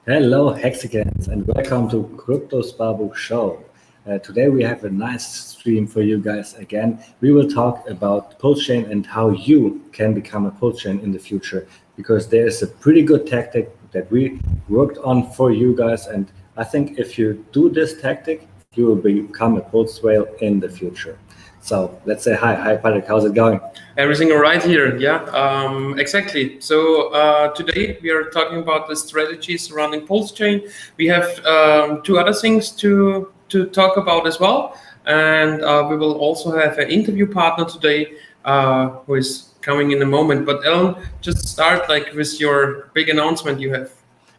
Hello, Hexicans, and welcome to Crypto Sparbook Show. Today we have a nice stream for you guys again. We will talk about pulse chain and how you can become a pulse chain in the future, because there is a pretty good tactic that we worked on for you guys, and I think if you do this tactic, you will become a pulse whale in the future. So let's say hi. Hi, Patrick. How's it going? Everything all right here? Yeah, exactly. So today we are talking about the strategy surrounding Pulse Chain. We have two other things to talk about as well, and we will also have an interview partner today who is coming in a moment. But Ellen, just start with your big announcement you have.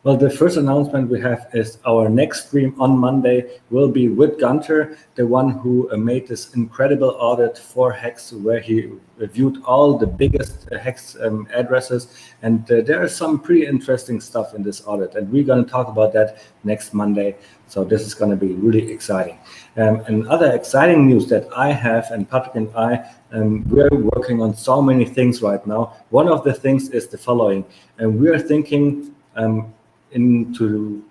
Well, the first announcement we have is our next stream on Monday will be with Gunter, the one who made this incredible audit for HEX, where he reviewed all the biggest HEX addresses. And there is some pretty interesting stuff in this audit. And we're going to talk about that next Monday. So this is going to be really exciting. And other exciting news that I have, and Patrick and I, we're working on so many things right now. One of the things is the following. And we're thinking into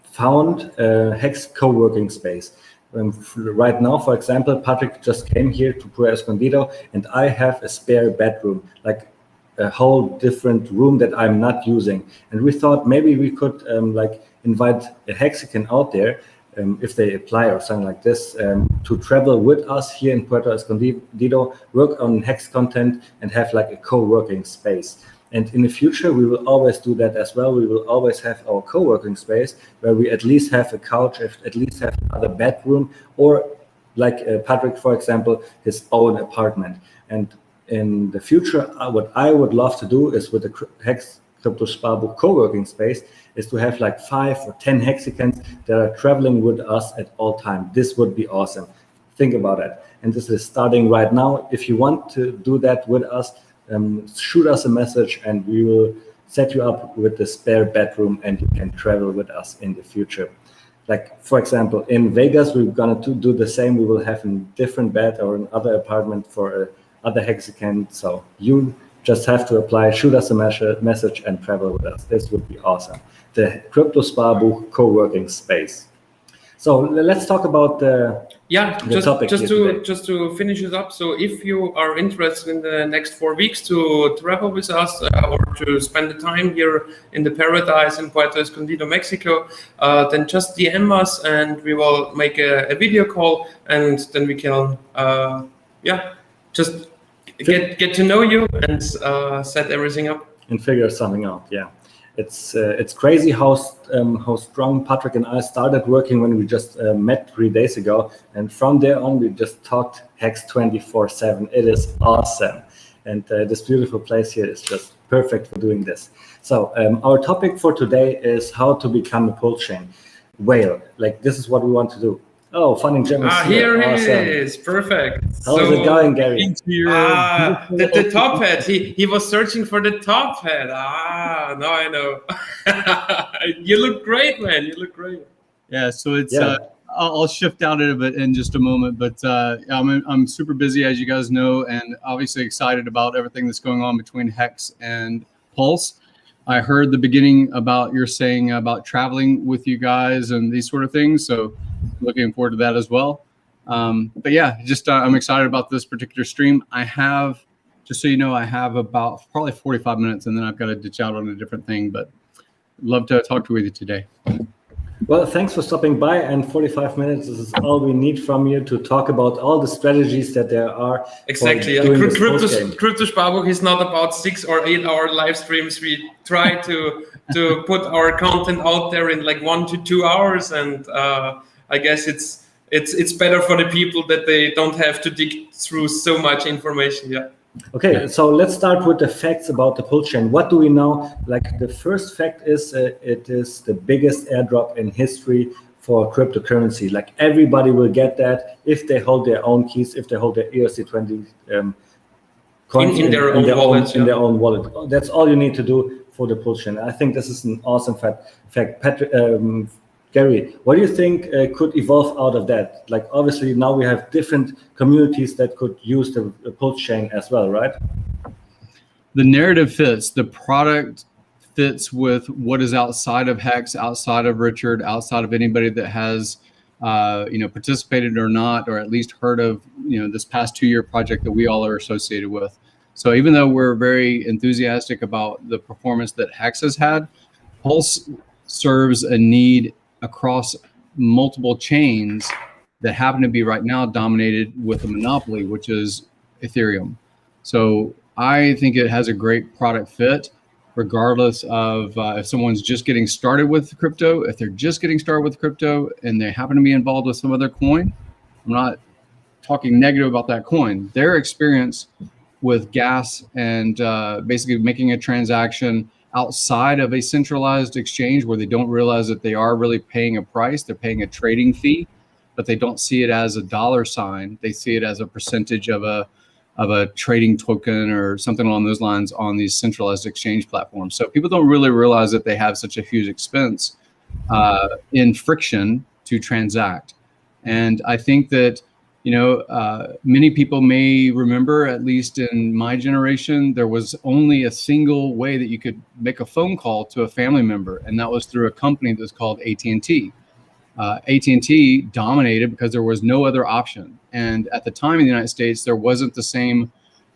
found a HEX co-working space. Right now, for example, Patrick just came here to Puerto Escondido, and I have a spare bedroom, like a whole different room that I'm not using. And we thought maybe we could invite a Hexican out there, if they apply or something like this, to travel with us here in Puerto Escondido, work on HEX content, and have like a co-working space. And in the future, we will always do that as well. We will always have our co-working space where we at least have a couch, at least have another bedroom, or like Patrick, for example, his own apartment. And in the future, what I would love to do is with the HEX Crypto Sparbook co-working space is to have like 5 or 10 Hexicans that are traveling with us at all time. This would be awesome. Think about it. And this is starting right now. If you want to do that with us, shoot us a message and we will set you up with the spare bedroom and you can travel with us in the future. Like, for example, in Vegas, we're going to do the same. We will have a different bed or another apartment for other Hexican. So you just have to apply, shoot us a message and travel with us. This would be awesome. The Crypto Sparbook co-working space. So let's talk about the topic. Just to finish it up. So if you are interested in the next 4 weeks to travel with us or to spend the time here in the paradise in Puerto Escondido, Mexico, then just DM us and we will make a video call, and then we can just get to know you and set everything up and figure something out. Yeah. It's crazy how strong Patrick and I started working when we just met 3 days ago, and from there on we just talked HEX 24/7. It is awesome, and this beautiful place here is just perfect for doing this. So our topic for today is how to become a pulse chain whale. Like, this is what we want to do. Oh, Fun and Jim is here. Awesome. He is perfect. How's it going, Gary? The top hat. He was searching for the top hat. Now I know. You look great, man. You look great. Yeah. So it's. I'll shift out a bit in just a moment, but I'm super busy, as you guys know, and obviously excited about everything that's going on between HEX and Pulse. I heard the beginning about your saying about traveling with you guys and these sort of things. So looking forward to that as well. But yeah, just I'm excited about this particular stream. I have, just so you know, I have about probably 45 minutes and then I've got to ditch out on a different thing, but love to talk with you today. Well, thanks for stopping by, and 45 minutes is all we need from you to talk about all the strategies that there are. Exactly. Crypto Sparbook is not about 6 or 8 hour live streams. We try to put our content out there in like 1 to 2 hours, and I guess it's better for the people that they don't have to dig through so much information. Yeah. Okay, so let's start with the facts about the pulse chain. What do we know? Like, the first fact is it is the biggest airdrop in history for cryptocurrency. Like, everybody will get that if they hold their own keys, if they hold their ERC20 coins in their own wallet. That's all you need to do for the pulse chain. I think this is an awesome fact. Patrick, Gary, what do you think could evolve out of that? Like, obviously now we have different communities that could use the pulse chain as well, right? The narrative fits, the product fits with what is outside of Hex, outside of Richard, outside of anybody that has participated or not, or at least heard of this past 2-year project that we all are associated with. So even though we're very enthusiastic about the performance that Hex has had, Pulse serves a need across multiple chains that happen to be right now dominated with a monopoly, which is Ethereum. So I think it has a great product fit, regardless of if someone's just getting started with crypto. If they're just getting started with crypto and they happen to be involved with some other coin, I'm not talking negative about that coin. Their experience with gas and basically making a transaction outside of a centralized exchange where they don't realize that they are really paying a price, they're paying a trading fee, but they don't see it as a dollar sign. They see it as a percentage of a trading token or something along those lines on these centralized exchange platforms. So people don't really realize that they have such a huge expense in friction to transact. And I think that many people may remember, at least in my generation, there was only a single way that you could make a phone call to a family member, and that was through a company that's called AT&T. AT&T dominated because there was no other option. And at the time in the United States, there wasn't the same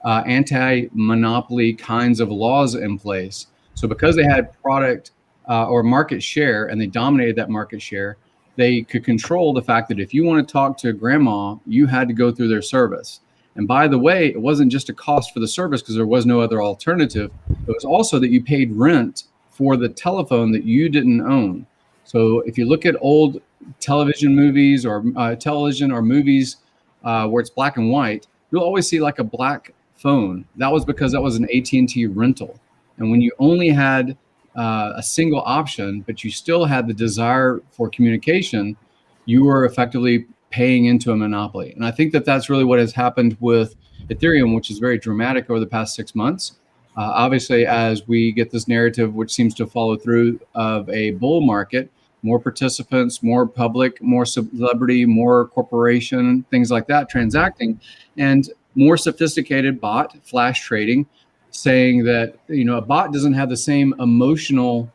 anti-monopoly kinds of laws in place. So because they had product or market share, and they dominated that market share, they could control the fact that if you want to talk to grandma, you had to go through their service. And by the way, it wasn't just a cost for the service because there was no other alternative. It was also that you paid rent for the telephone that you didn't own. So if you look at old television movies or movies where it's black and white, you'll always see like a black phone. That was because that was an AT&T rental. And when you only had a single option, but you still had the desire for communication, you were effectively paying into a monopoly. And I think that that's really what has happened with Ethereum, which is very dramatic over the past 6 months. Obviously, as we get this narrative, which seems to follow through, of a bull market, more participants, more public, more celebrity, more corporation, things like that transacting, and more sophisticated bot flash trading, saying that a bot doesn't have the same emotional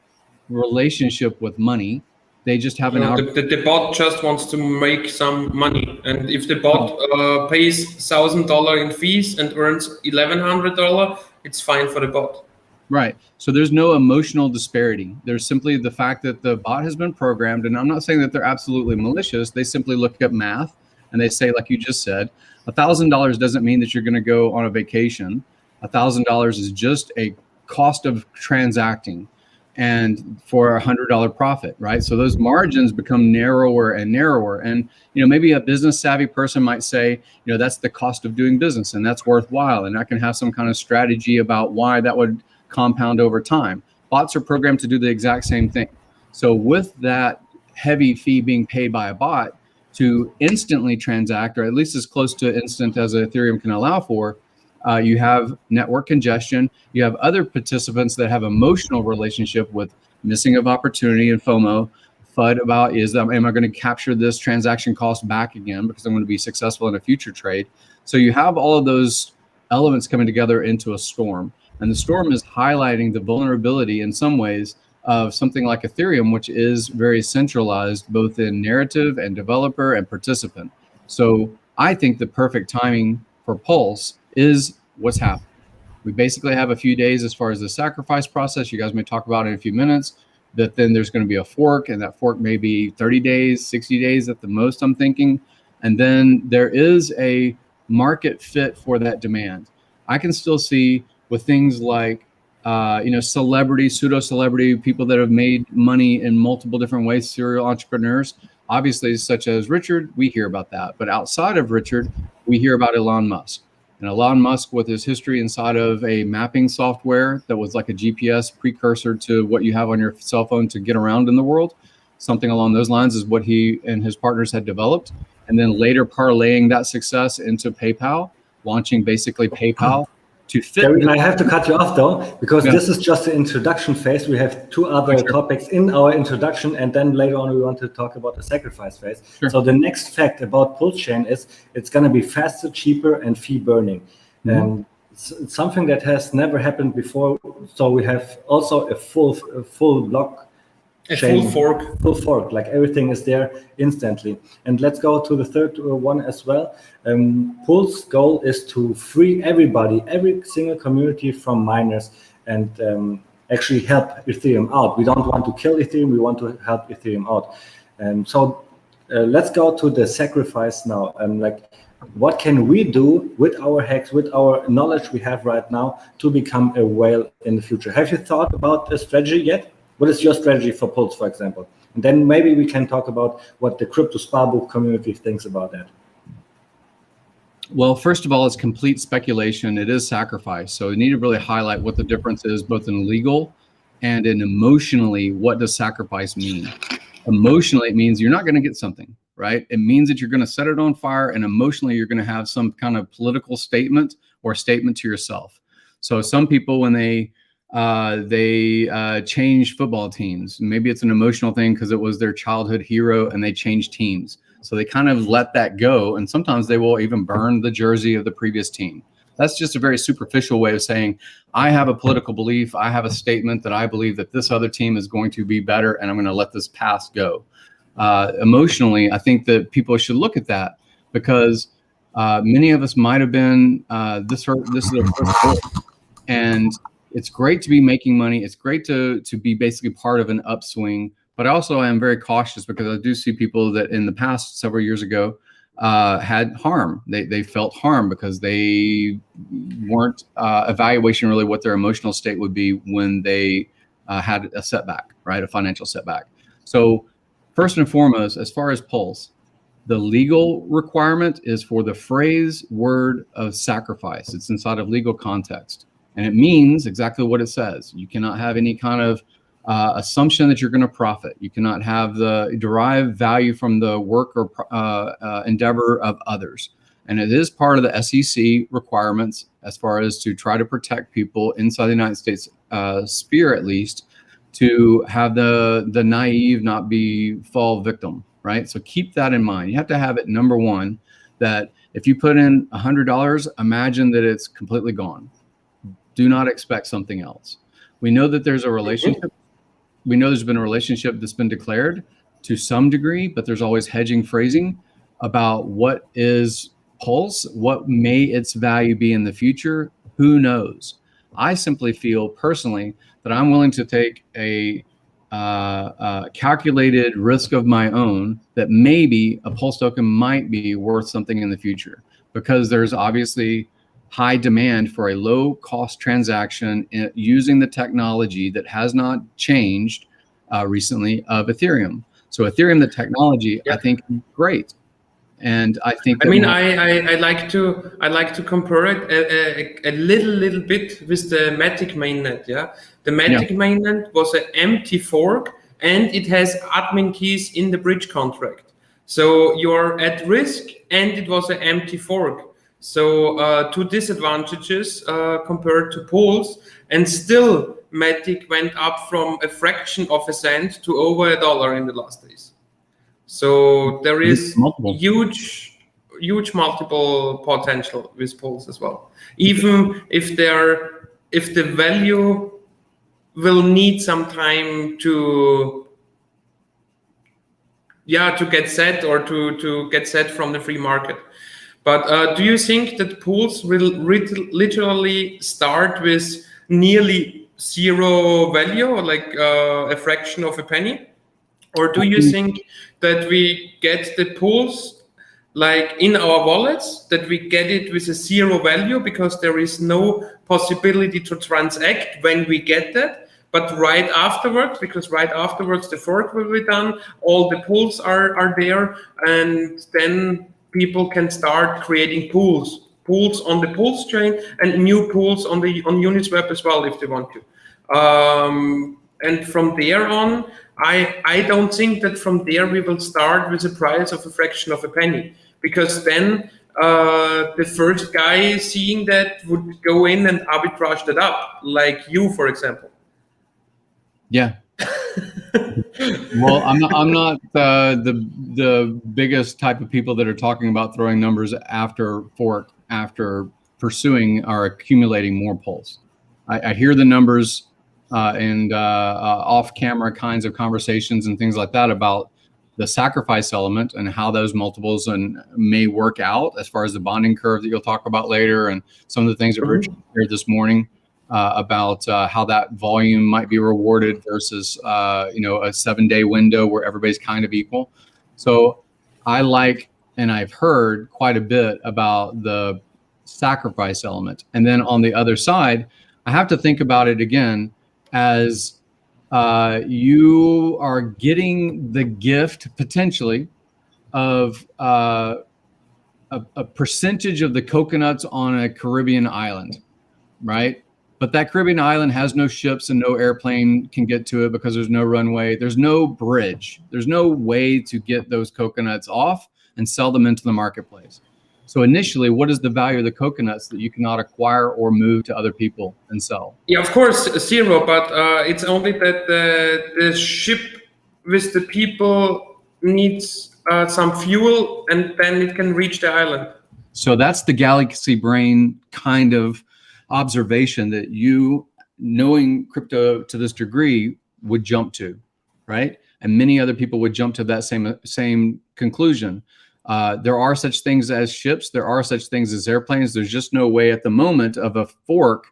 relationship with money. They just have the bot just wants to make some money, and if the bot pays $1,000 in fees and earns $1,100, it's fine for the bot. Right. So there's no emotional disparity. There's simply the fact that the bot has been programmed, and I'm not saying that they're absolutely malicious. They simply look at math and they say, like you just said, $1,000 doesn't mean that you're going to go on a vacation. $1,000 is just a cost of transacting, and for $100 profit, right? So those margins become narrower and narrower. And maybe a business savvy person might say, that's the cost of doing business, and that's worthwhile, and I can have some kind of strategy about why that would compound over time. Bots are programmed to do the exact same thing. So with that heavy fee being paid by a bot to instantly transact, or at least as close to instant as Ethereum can allow for, you have network congestion. You have other participants that have emotional relationship with missing of opportunity and FOMO, FUD about am I going to capture this transaction cost back again because I'm going to be successful in a future trade. So you have all of those elements coming together into a storm. And the storm is highlighting the vulnerability in some ways of something like Ethereum, which is very centralized, both in narrative and developer and participant. So I think the perfect timing for Pulse is what's happening. We basically have a few days as far as the sacrifice process. You guys may talk about it in a few minutes, that then there's going to be a fork, and that fork may be 30 days, 60 days at the most, I'm thinking. And then there is a market fit for that demand. I can still see with things like, celebrity, pseudo-celebrity, people that have made money in multiple different ways, serial entrepreneurs, obviously such as Richard, we hear about that. But outside of Richard, we hear about Elon Musk. And Elon Musk, with his history inside of a mapping software that was like a GPS precursor to what you have on your cell phone to get around in the world, something along those lines is what he and his partners had developed. And then later parlaying that success into PayPal, launching basically PayPal to fit. Gary, I have to cut you off though, because this is just the introduction phase. We have two other topics in our introduction, and then later on we want to talk about the sacrifice phase. So the next fact about Pulse Chain is it's going to be faster, cheaper, and fee burning. it's something that has never happened before. So we have also a full block. Full fork, like everything is there instantly. And let's go to the third one as well. Pulse goal is to free everybody, every single community from miners, and actually help Ethereum out. We don't want to kill Ethereum, we want to help Ethereum out. So let's go to the sacrifice now. Like, what can we do with our hex, with our knowledge we have right now, to become a whale in the future? Have you thought about a strategy yet? What is your strategy for Pulse, for example? And then maybe we can talk about what the crypto Sparbook community thinks about that. Well, first of all, it's complete speculation. It is sacrifice. So you need to really highlight what the difference is, both in legal and in emotionally. What does sacrifice mean? Emotionally, it means you're not going to get something, right? It means that you're going to set it on fire, and emotionally, you're going to have some kind of political statement or statement to yourself. So some people, when they change football teams, maybe it's an emotional thing because it was their childhood hero and they changed teams. So they kind of let that go. And sometimes they will even burn the jersey of the previous team. That's just a very superficial way of saying, I have a political belief. I have a statement that I believe that this other team is going to be better, and I'm going to let this past go. Emotionally, I think that people should look at that, because many of us might have been, this is their first work. And it's great to be making money. It's great to be basically part of an upswing. But also I am very cautious, because I do see people that in the past, several years ago, had harm. They felt harm because they weren't evaluating really what their emotional state would be when they had a setback, right? A financial setback. So first and foremost, as far as Pulse, the legal requirement is for the phrase word of sacrifice. It's inside of legal context. And it means exactly what it says. You cannot have any kind of assumption that you're going to profit. You cannot have the derived value from the work or endeavor of others. And it is part of the SEC requirements as far as to try to protect people inside the United States sphere, at least, to have the naive not fall victim, right? So keep that in mind. You have to have it, number one, that if you put in $100, imagine that it's completely gone. Do not expect something else. We know that there's a relationship. We know there's been a relationship that's been declared to some degree, but there's always hedging phrasing about what is Pulse, what may its value be in the future. Who knows? I simply feel personally that I'm willing to take a calculated risk of my own that maybe a Pulse token might be worth something in the future, because there's obviously high demand for a low cost transaction using the technology that has not changed recently of Ethereum. So Ethereum, the technology, I think is great. And I think I like to compare it a little bit with the Matic mainnet. Yeah, the Matic mainnet was an empty fork, and it has admin keys in the bridge contract. So you're at risk, and it was an empty fork. So two disadvantages compared to Pulse, and still Matic went up from a fraction of a cent to over $1 in the last days. So there is huge multiple potential with Pulse as well. Even if the value will need some time to get set, or to get set from the free market. But do you think that Pulse will literally start with nearly zero value, or like a fraction of a penny? Or do you think that we get the Pulse like in our wallets, that we get it with a zero value because there is no possibility to transact when we get that? But right afterwards, because right afterwards the fork will be done, all the pools are there, and then people can start creating pools on the Pulse chain, and new pools on Uniswap as well if they want to. And from there on, I don't think that from there we will start with a price of a fraction of a penny, because then the first guy seeing that would go in and arbitrage that up, like you, for example. Yeah. Well, I'm not the biggest type of people that are talking about throwing numbers after fork, after pursuing or accumulating more Pulse. I hear the numbers and off-camera kinds of conversations and things like that about the sacrifice element and how those multiples may work out as far as the bonding curve that you'll talk about later, and some of the things that Richard shared this morning about how that volume might be rewarded versus a 7-day window where everybody's kind of equal. So I like, and I've heard quite a bit about the sacrifice element. And then on the other side, I have to think about it again as you are getting the gift potentially of a percentage of the coconuts on a Caribbean island, right? But that Caribbean island has no ships and no airplane can get to it because there's no runway. There's no bridge. There's no way to get those coconuts off and sell them into the marketplace. So initially, what is the value of the coconuts that you cannot acquire or move to other people and sell? Yeah, of course, zero, but it's only that the ship with the people needs some fuel and then it can reach the island. So that's the galaxy brain kind of observation that you, knowing crypto to this degree, would jump to, right? And many other people would jump to that same conclusion. There are such things as ships. There are such things as airplanes. There's just no way at the moment of a fork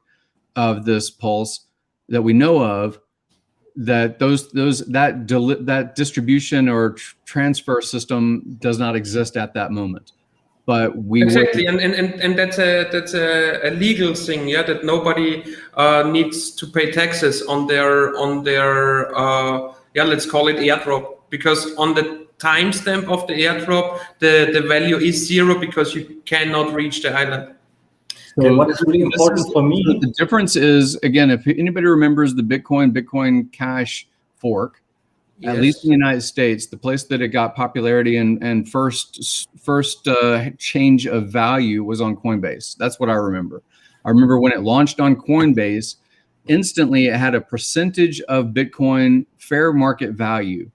of this Pulse that we know of that that distribution or transfer system does not exist at that moment. But we exactly, and that's a legal thing, yeah. That nobody needs to pay taxes on their let's call it airdrop, because on the timestamp of the airdrop, the value is zero because you cannot reach the island. So what is really important for me? The difference is, again, if anybody remembers the Bitcoin Cash fork, yes, at least in the United States, the place that it got popularity and first change of value was on Coinbase. That's what I remember. I remember when it launched on Coinbase, instantly it had a percentage of Bitcoin fair market value.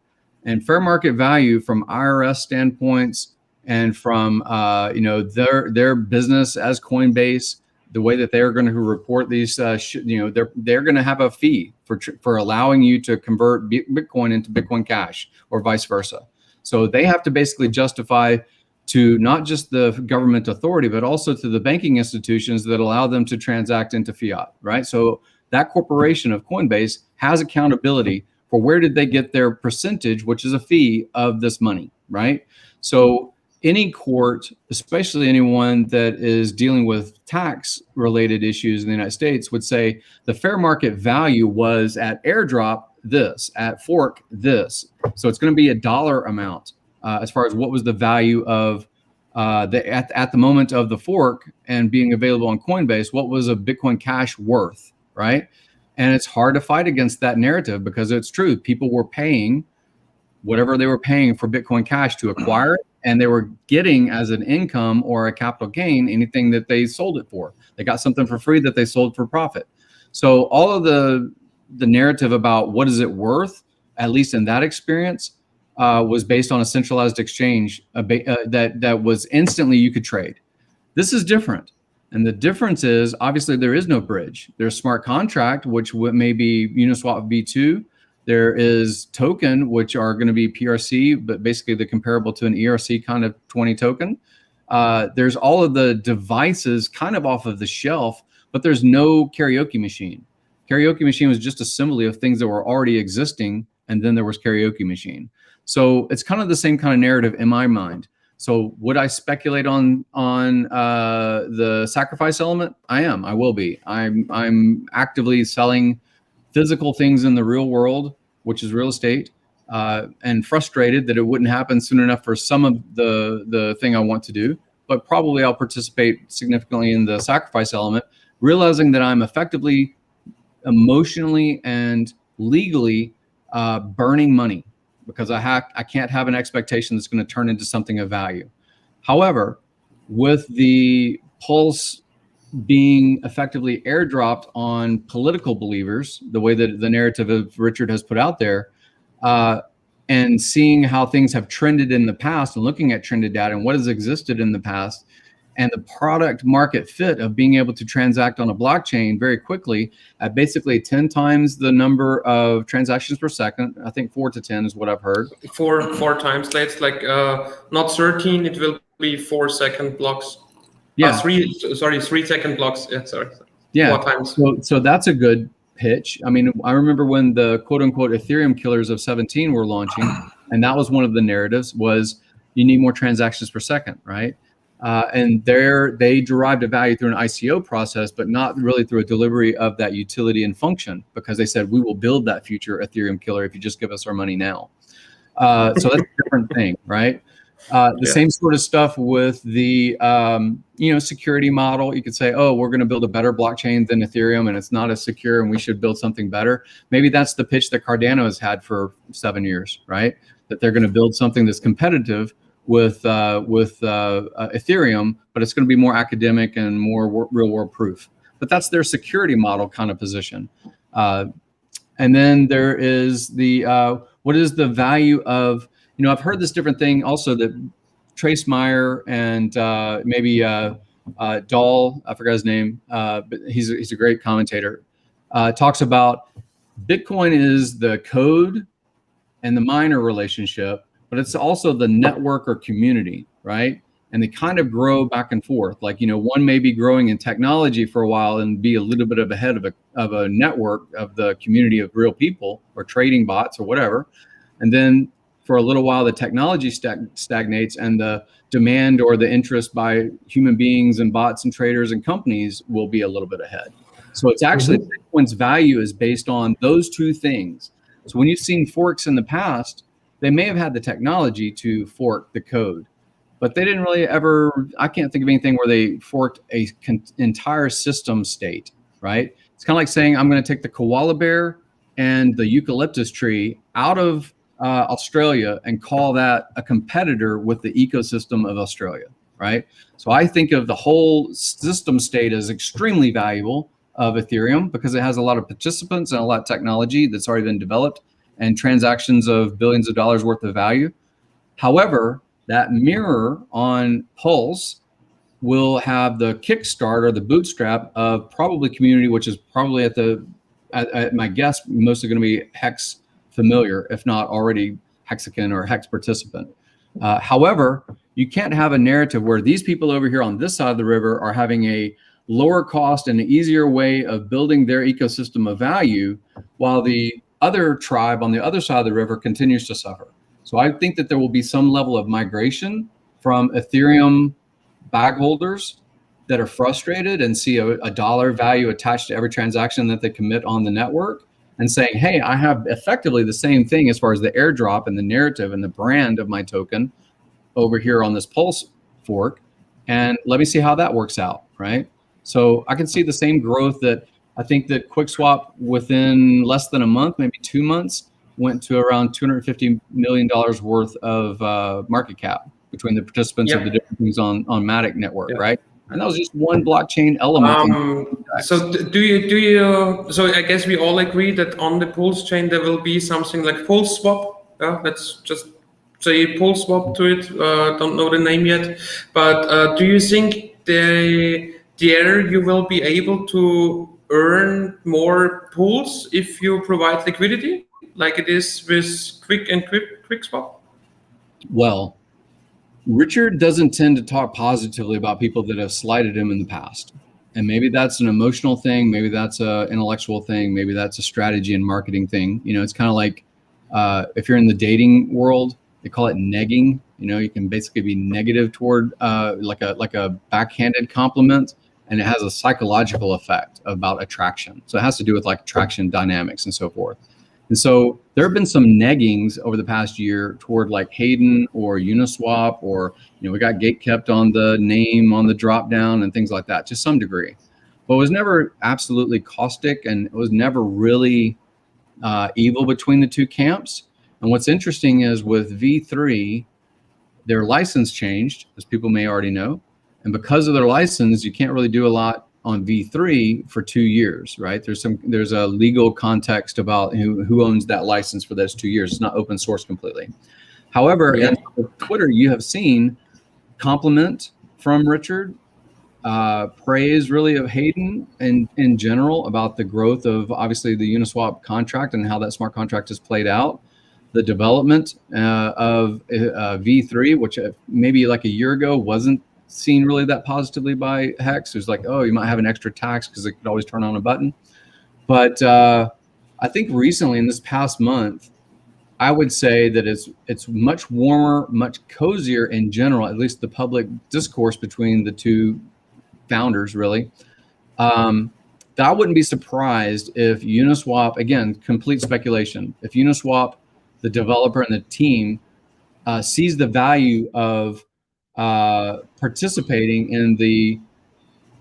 And fair market value from IRS standpoints and from their business as Coinbase, the way that they're going to report these, they're going to have a fee for allowing you to convert Bitcoin into Bitcoin Cash or vice versa. So they have to basically justify to not just the government authority, but also to the banking institutions that allow them to transact into fiat, right? So that corporation of Coinbase has accountability for where did they get their percentage, which is a fee of this money, right? So any court, especially anyone that is dealing with tax-related issues in the United States, would say the fair market value was at airdrop this, at fork this. So it's going to be a dollar amount as far as what was the value of at the moment of the fork and being available on Coinbase, what was a Bitcoin Cash worth, right? And it's hard to fight against that narrative because it's true. People were paying whatever they were paying for Bitcoin Cash to acquire it, and they were getting as an income or a capital gain anything that they sold it for. They got something for free that they sold for profit. So all of the narrative about what is it worth, at least in that experience, was based on a centralized exchange that was instantly you could trade. This is different. And the difference is, obviously, there is no bridge. There's smart contract, which may be Uniswap v2. There is token, which are going to be PRC, but basically the comparable to an ERC kind of 20 token. There's all of the devices kind of off of the shelf, but there's no karaoke machine. Karaoke machine was just a simile of things that were already existing, and then there was karaoke machine. So it's kind of the same kind of narrative in my mind. So would I speculate on the sacrifice element? I will be. I'm actively selling physical things in the real world, which is real estate, and frustrated that it wouldn't happen soon enough for some of the thing I want to do. But probably I'll participate significantly in the sacrifice element, realizing that I'm effectively, emotionally, and legally burning money, because I can't have an expectation that's going to turn into something of value. However, with the Pulse being effectively airdropped on political believers, the way that the narrative of Richard has put out there, and seeing how things have trended in the past and looking at trended data and what has existed in the past, and the product market fit of being able to transact on a blockchain very quickly at basically 10 times the number of transactions per second. I think 4 to 10 is what I've heard. Four times. That's like not 13. It will be 4-second blocks. Yeah. 3-second blocks. Yeah, sorry. Yeah. 4 times. So that's a good pitch. I mean, I remember when the quote unquote Ethereum killers of 17 were launching, and that was one of the narratives was you need more transactions per second, right? And they derived a value through an ICO process, but not really through a delivery of that utility and function, because they said, we will build that future Ethereum killer if you just give us our money now. So that's a different thing, right? Same sort of stuff with the security model. You could say, oh, we're going to build a better blockchain than Ethereum, and it's not as secure, and we should build something better. Maybe that's the pitch that Cardano has had for 7 years, right? That they're going to build something that's competitive with Ethereum, but it's going to be more academic and more real world proof. But that's their security model kind of position. And then there is the what is the value of, I've heard this different thing also that Trace Meyer and maybe Dahl, I forgot his name, but he's a great commentator, talks about Bitcoin is the code and the miner relationship, but it's also the network or community, right? And they kind of grow back and forth. Like, one may be growing in technology for a while and be a little bit ahead of a network of the community of real people or trading bots or whatever. And then for a little while, the technology stagnates and the demand or the interest by human beings and bots and traders and companies will be a little bit ahead. So it's actually Bitcoin's value is based on those two things. So when you've seen forks in the past, they may have had the technology to fork the code, but they didn't really ever, I can't think of anything where they forked a entire system state, right? It's kind of like saying, I'm going to take the koala bear and the eucalyptus tree out of Australia and call that a competitor with the ecosystem of Australia, right? So I think of the whole system state as extremely valuable of Ethereum because it has a lot of participants and a lot of technology that's already been developed and transactions of billions of dollars worth of value. However, that mirror on Pulse will have the kickstart or the bootstrap of probably community, which is probably at my guess, mostly going to be Hex familiar, if not already Hexican or Hex participant. However, you can't have a narrative where these people over here on this side of the river are having a lower cost and an easier way of building their ecosystem of value while the other tribe on the other side of the river continues to suffer. So I think that there will be some level of migration from Ethereum bag holders that are frustrated and see a dollar value attached to every transaction that they commit on the network and saying, hey, I have effectively the same thing as far as the airdrop and the narrative and the brand of my token over here on this Pulse fork. And let me see how that works out, right? So I can see the same growth that I think that QuickSwap within less than a month, maybe 2 months, went to around $250 million worth of market cap between the participants of the different things on Matic network, right? And that was just one blockchain element. So do you? So I guess we all agree that on the Pulse chain there will be something like Pulse Swap. Yeah, let's just say Pulse Swap to it. Don't know the name yet, but do you think there you will be able to earn more pools if you provide liquidity, like it is with QuickSwap? Well, Richard doesn't tend to talk positively about people that have slighted him in the past. And maybe that's an emotional thing. Maybe that's an intellectual thing. Maybe that's a strategy and marketing thing. It's kind of like if you're in the dating world, they call it negging. You can basically be negative toward like a backhanded compliment, and it has a psychological effect about attraction. So it has to do with like attraction dynamics and so forth. And so there have been some neggings over the past year toward like Hayden or Uniswap, or, we got gatekept on the name on the drop down and things like that to some degree. But it was never absolutely caustic, and it was never really evil between the two camps. And what's interesting is with V3, their license changed, as people may already know. And because of their license, you can't really do a lot on V3 for 2 years, right? There's a legal context about who owns that license for those 2 years. It's not open source completely. However, in Twitter, you have seen compliment from Richard praise really of Hayden in general about the growth of obviously the Uniswap contract and how that smart contract has played out. The development of V3, which maybe like a year ago wasn't seen really that positively by Hex. It was like, oh, you might have an extra tax because it could always turn on a button. But I think recently in this past month, I would say that it's much warmer, much cozier in general, at least the public discourse between the two founders, really. I wouldn't be surprised if Uniswap, again, complete speculation, if Uniswap, the developer and the team, sees the value of participating in the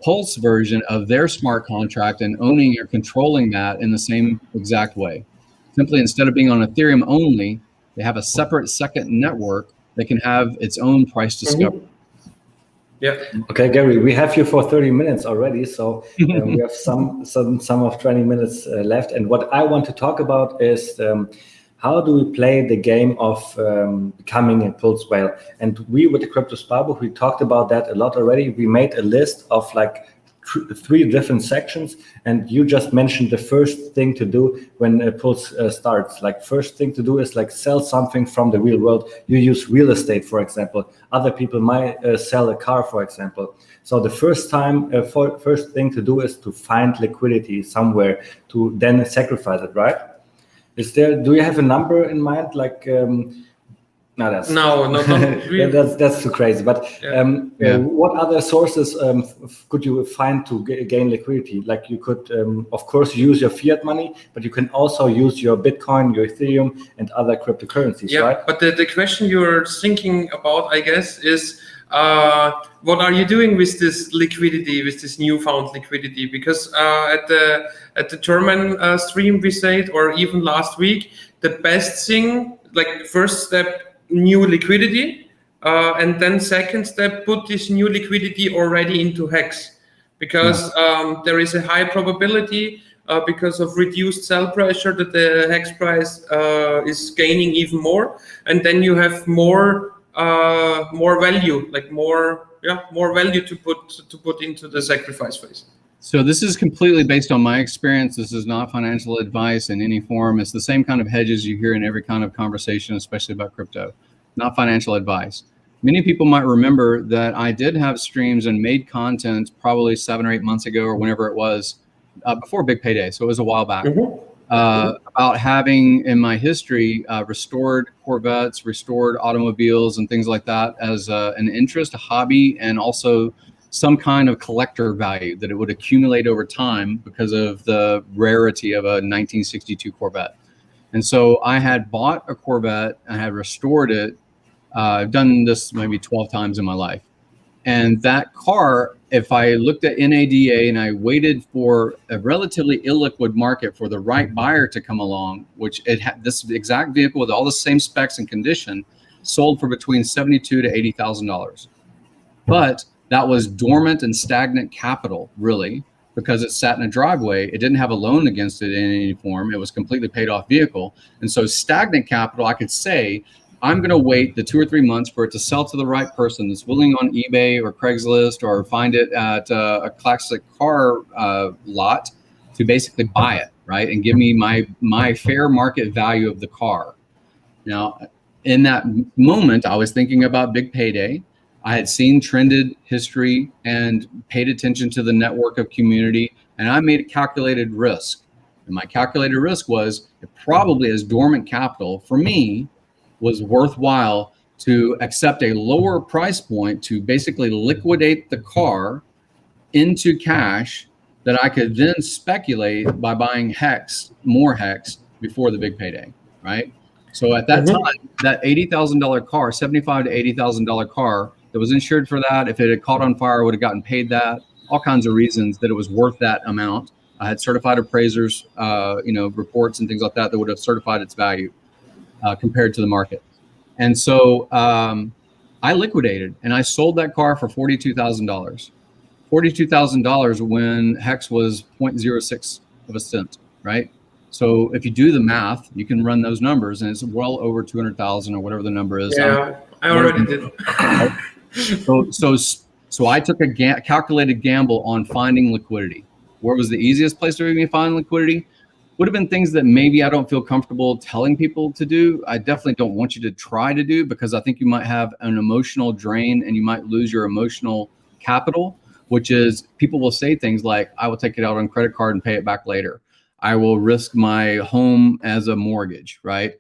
Pulse version of their smart contract and owning or controlling that in the same exact way. Simply, instead of being on Ethereum only, they have a separate second network that can have its own price discovery. Yeah. Okay, Gary, we have you for 30 minutes already, so we have some of 20 minutes left. And what I want to talk about is how do we play the game of becoming a Pulse whale? And we, with the Crypto Sparbook, we talked about that a lot already. We made a list of like 3 different sections, and you just mentioned the first thing to do when a Pulse starts. Like, first thing to do is like sell something from the real world. You use real estate, for example. Other people might sell a car, for example. So the first thing to do is to find liquidity somewhere to then sacrifice it, right? Do you have a number in mind? Like, no, that's too crazy. But what other sources could you find to gain liquidity? Like, you could, of course, use your fiat money, but you can also use your Bitcoin, your Ethereum, and other cryptocurrencies, right? But the question you're thinking about, I guess, is what are you doing with this liquidity, with this newfound liquidity? Because at the German stream we said, or even last week, the best thing, like first step, new liquidity, and then second step, put this new liquidity already into Hex, because there is a high probability because of reduced sell pressure that the Hex price is gaining even more, and then you have more value, like more value to put into the sacrifice phase. So this is completely based on my experience. This is not financial advice in any form. It's the same kind of hedges you hear in every kind of conversation, especially about crypto, not financial advice. Many people might remember that I did have streams and made content probably 7 or 8 months ago or whenever it was, before Big Payday. So it was a while back. About having in my history restored Corvettes, restored automobiles, and things like that as an interest, a hobby, and also some kind of collector value that it would accumulate over time because of the rarity of a 1962 Corvette. And so I had bought a Corvette, I had restored it. I've done this maybe 12 times in my life. And that car, if I looked at NADA and I waited for a relatively illiquid market for the right buyer to come along, which it had, this exact vehicle with all the same specs and condition, sold for between $72,000 to $80,000. But that was dormant and stagnant capital, really, because it sat in a driveway. It didn't have a loan against it in any form. It was a completely paid off vehicle. And so stagnant capital, I could say, I'm going to wait the 2 or 3 months for it to sell to the right person that's willing on eBay or Craigslist or find it at a classic car lot to basically buy it, right? And give me my fair market value of the car. Now, in that moment, I was thinking about Big Payday. I had seen trended history and paid attention to the network of community, and I made a calculated risk. And my calculated risk was it probably as dormant capital for me was worthwhile to accept a lower price point to basically liquidate the car into cash that I could then speculate by buying more Hex before the Big Payday, right? So at that time, that $80,000 car, $75,000 to $80,000 car that was insured for that, if it had caught on fire, I would have gotten paid that, all kinds of reasons that it was worth that amount. I had certified appraisers, reports and things like that would have certified its value compared to the market. And so I liquidated and I sold that car for $42,000. $42,000 when Hex was 0.06 of a cent, right? So if you do the math, you can run those numbers, and it's well over 200,000 or whatever the number is. Yeah, I already did. So I took a calculated gamble on finding liquidity. Where was the easiest place for me to find liquidity? Would have been things that maybe I don't feel comfortable telling people to do. I definitely don't want you to try to do, because I think you might have an emotional drain and you might lose your emotional capital, which is people will say things like, I will take it out on credit card and pay it back later. I will risk my home as a mortgage, right?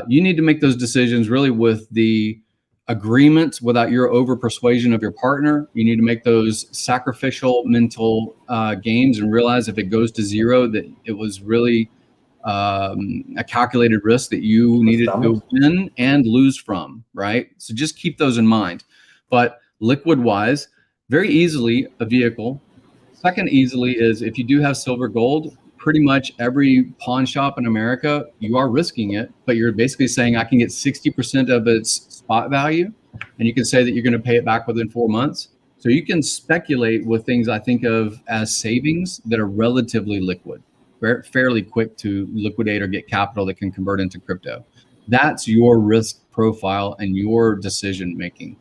You need to make those decisions really with the agreements without your over persuasion of your partner. You need to make those sacrificial mental games and realize if it goes to zero, that it was really a calculated risk that you needed to win and lose from, right? So just keep those in mind. But liquid wise, very easily a vehicle. Second easily is if you do have silver gold, pretty much every pawn shop in America, you are risking it, but you're basically saying I can get 60% of its spot value, and you can say that you're going to pay it back within 4 months. So you can speculate with things I think of as savings that are relatively liquid, fairly quick to liquidate or get capital that can convert into crypto. That's your risk profile and your decision making.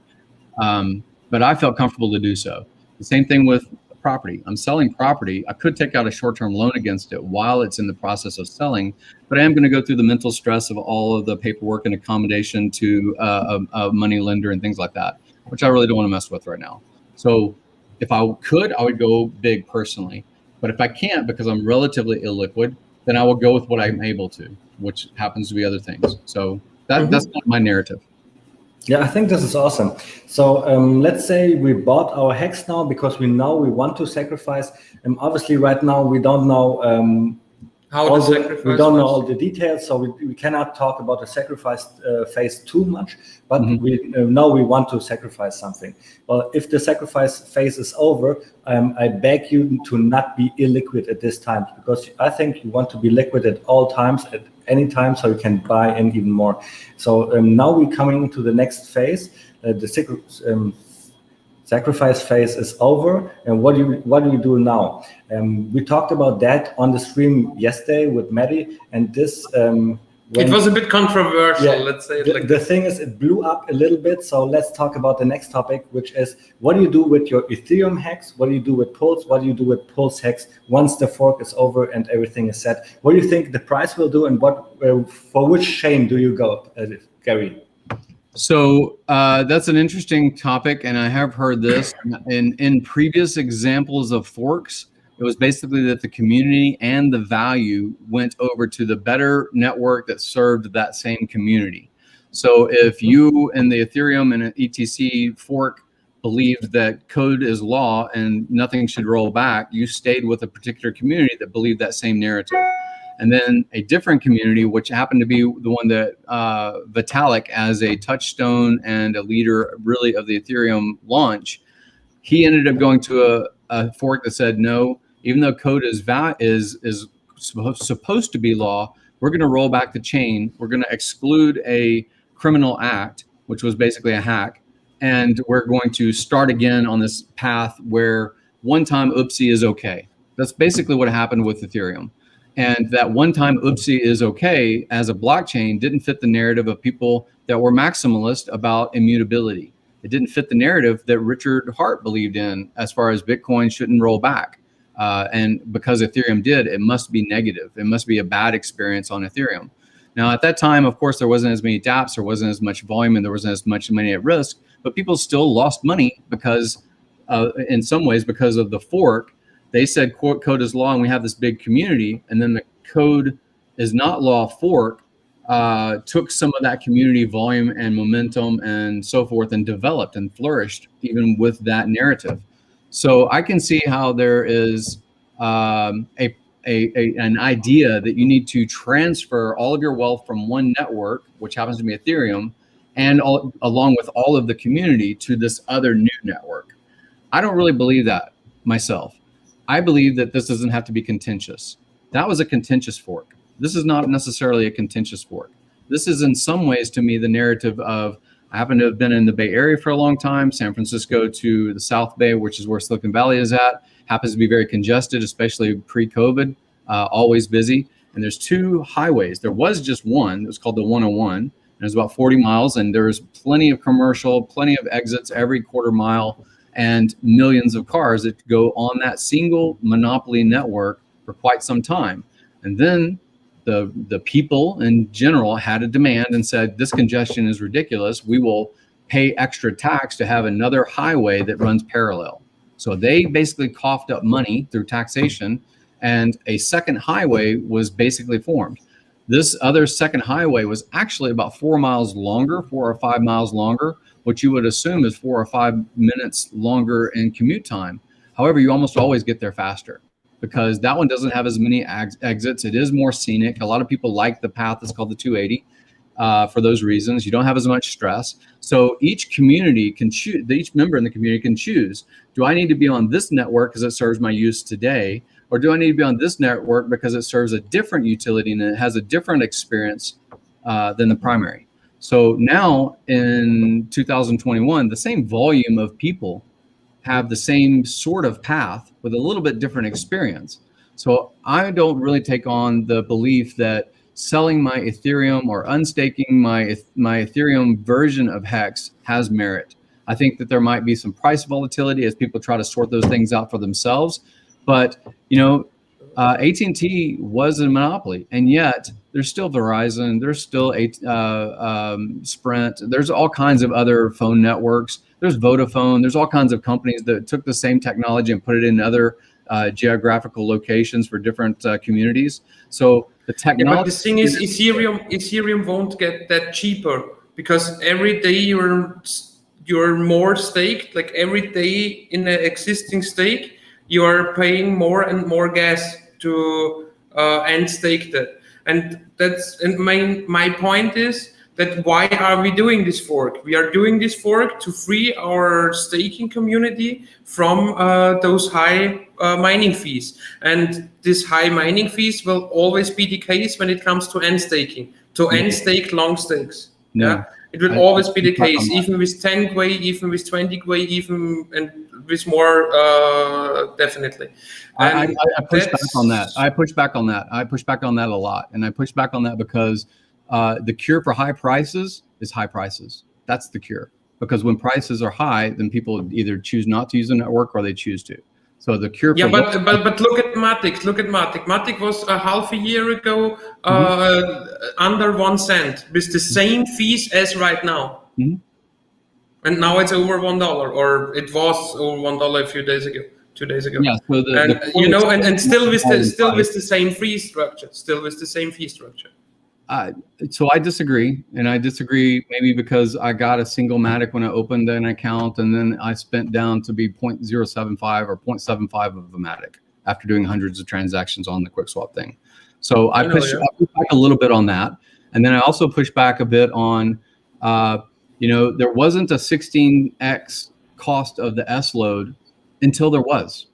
But I felt comfortable to do so. The same thing with property. I'm selling property. I could take out a short-term loan against it while it's in the process of selling, but I am going to go through the mental stress of all of the paperwork and accommodation to a money lender and things like that, which I really don't want to mess with right now. So if I could, I would go big personally. But if I can't, because I'm relatively illiquid, then I will go with what I'm able to, which happens to be other things. So that's not my narrative. Yeah, I think this is awesome. So let's say we bought our HEX now because we know we want to sacrifice. Obviously, right now we don't know we don't know all the details, so we cannot talk about the sacrifice phase too much. But we know we want to sacrifice something. Well, if the sacrifice phase is over, I beg you to not be illiquid at this time, because I think you want to be liquid at all times, at any time, so you can buy in even more. So now we're coming to the next phase. The sacrifice phase is over, and what do we do now? We talked about that on the stream yesterday with Maddie, and this it was a bit controversial, yeah, let's say. The thing is, it blew up a little bit. So let's talk about the next topic, which is what do you do with your Ethereum HEX? What do you do with Pulse? What do you do with Pulse HEX once the fork is over and everything is set? What do you think the price will do, and what for which chain do you go, Gary? So that's an interesting topic, and I have heard this in previous examples of forks. It was basically that the community and the value went over to the better network that served that same community. So if you in the Ethereum and ETC fork believed that code is law and nothing should roll back, you stayed with a particular community that believed that same narrative. And then a different community, which happened to be the one that Vitalik, as a touchstone and a leader really of the Ethereum launch, he ended up going to a fork that said, no, even though code is supposed to be law, we're going to roll back the chain. We're going to exclude a criminal act, which was basically a hack. And we're going to start again on this path where one-time oopsie is okay. That's basically what happened with Ethereum. And that one-time oopsie is okay as a blockchain didn't fit the narrative of people that were maximalist about immutability. It didn't fit the narrative that Richard Hart believed in as far as Bitcoin shouldn't roll back. And because Ethereum did, it must be negative. It must be a bad experience on Ethereum. Now, at that time, of course, there wasn't as many dApps, there wasn't as much volume, and there wasn't as much money at risk, but people still lost money because, in some ways, because of the fork. They said code is law and we have this big community, and then the code is not law fork took some of that community volume and momentum and so forth and developed and flourished even with that narrative. So I can see how there is an idea that you need to transfer all of your wealth from one network, which happens to be Ethereum, and along with all of the community to this other new network. I don't really believe that myself. I believe that this doesn't have to be contentious. That was a contentious fork. This is not necessarily a contentious fork. This is in some ways to me the narrative of, I happen to have been in the Bay Area for a long time, San Francisco to the South Bay, which is where Silicon Valley is at, happens to be very congested, especially pre-COVID, always busy. And there's two highways. There was just one, it was called the 101, and it was about 40 miles, and there's plenty of commercial, plenty of exits every quarter mile. and millions of cars that go on that single monopoly network for quite some time. And then the people in general had a demand and said, this congestion is ridiculous. We will pay extra tax to have another highway that runs parallel. So they basically coughed up money through taxation, and a second highway was basically formed. This other second highway was actually about 4 miles longer, 4 or 5 miles longer, which you would assume is 4 or 5 minutes longer in commute time. However, you almost always get there faster because that one doesn't have as many exits. It is more scenic. A lot of people like the path that's called the 280 for those reasons. You don't have as much stress. So each community can choose, each member in the community can choose, do I need to be on this network because it serves my use today? Or do I need to be on this network because it serves a different utility and it has a different experience than the primary? So now in 2021, the same volume of people have the same sort of path with a little bit different experience. So I don't really take on the belief that selling my Ethereum or unstaking my Ethereum version of Hex has merit. I think that there might be some price volatility as people try to sort those things out for themselves. But, you know, AT&T was a monopoly, and yet there's still Verizon, there's still Sprint, there's all kinds of other phone networks, there's Vodafone, there's all kinds of companies that took the same technology and put it in other geographical locations for different communities. So the technology. Yeah, but the thing is, Ethereum won't get that cheaper because every day you're more staked. Like every day in the existing stake, you are paying more and more gas to end stake that. And my point is that why are we doing this fork? We are doing this fork to free our staking community from those high mining fees. And this high mining fees will always be the case when it comes to end staking, to end stake long stakes. Yeah. It will always be the case, even with 10 Gwei, even with 20 Gwei, even and with more, definitely. And I push back on that. I push back on that. I push back on that a lot. And I push back on that because the cure for high prices is high prices. That's the cure. Because when prices are high, then people either choose not to use the network or they choose to. So the cure. Yeah, but look at Matic. Look at Matic. Matic was a half a year ago under 1 cent with the same fees as right now, and now it's over $1, or it was over $1 a few days ago, 2 days ago. Yeah. So and still with the same fee structure. Still with the same fee structure. So I disagree, and I disagree maybe because I got a single Matic when I opened an account, and then I spent down to be 0.075 or 0.75 of a Matic after doing hundreds of transactions on the QuickSwap thing. So I pushed back a little bit on that, and then I also pushed back a bit on, there wasn't a 16x cost of the S load until there was,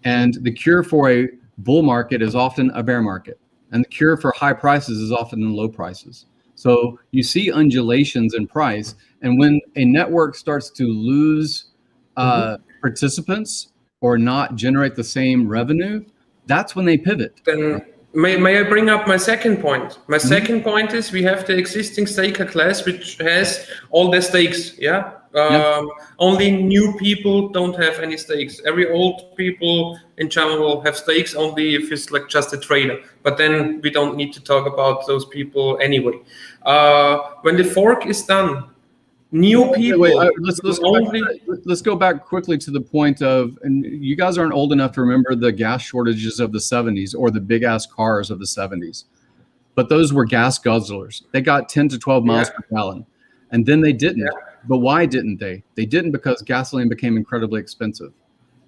and the cure for a bull market is often a bear market. And the cure for high prices is often in low prices. So you see undulations in price. And when a network starts to lose participants or not generate the same revenue, that's when they pivot. Then may I bring up my second point? My second point is we have the existing staker class, which has all the stakes. Yeah. Only new people don't have any stakes. Every old people in general have stakes only if it's like just a trader. But then we don't need to talk about those people anyway. When the fork is done, new people. Let's go back quickly to the point of, and you guys aren't old enough to remember the gas shortages of the 70s or the big ass cars of the 70s, but those were gas guzzlers. They got 10 to 12 miles per gallon, and then they didn't. But why didn't they? They didn't because gasoline became incredibly expensive.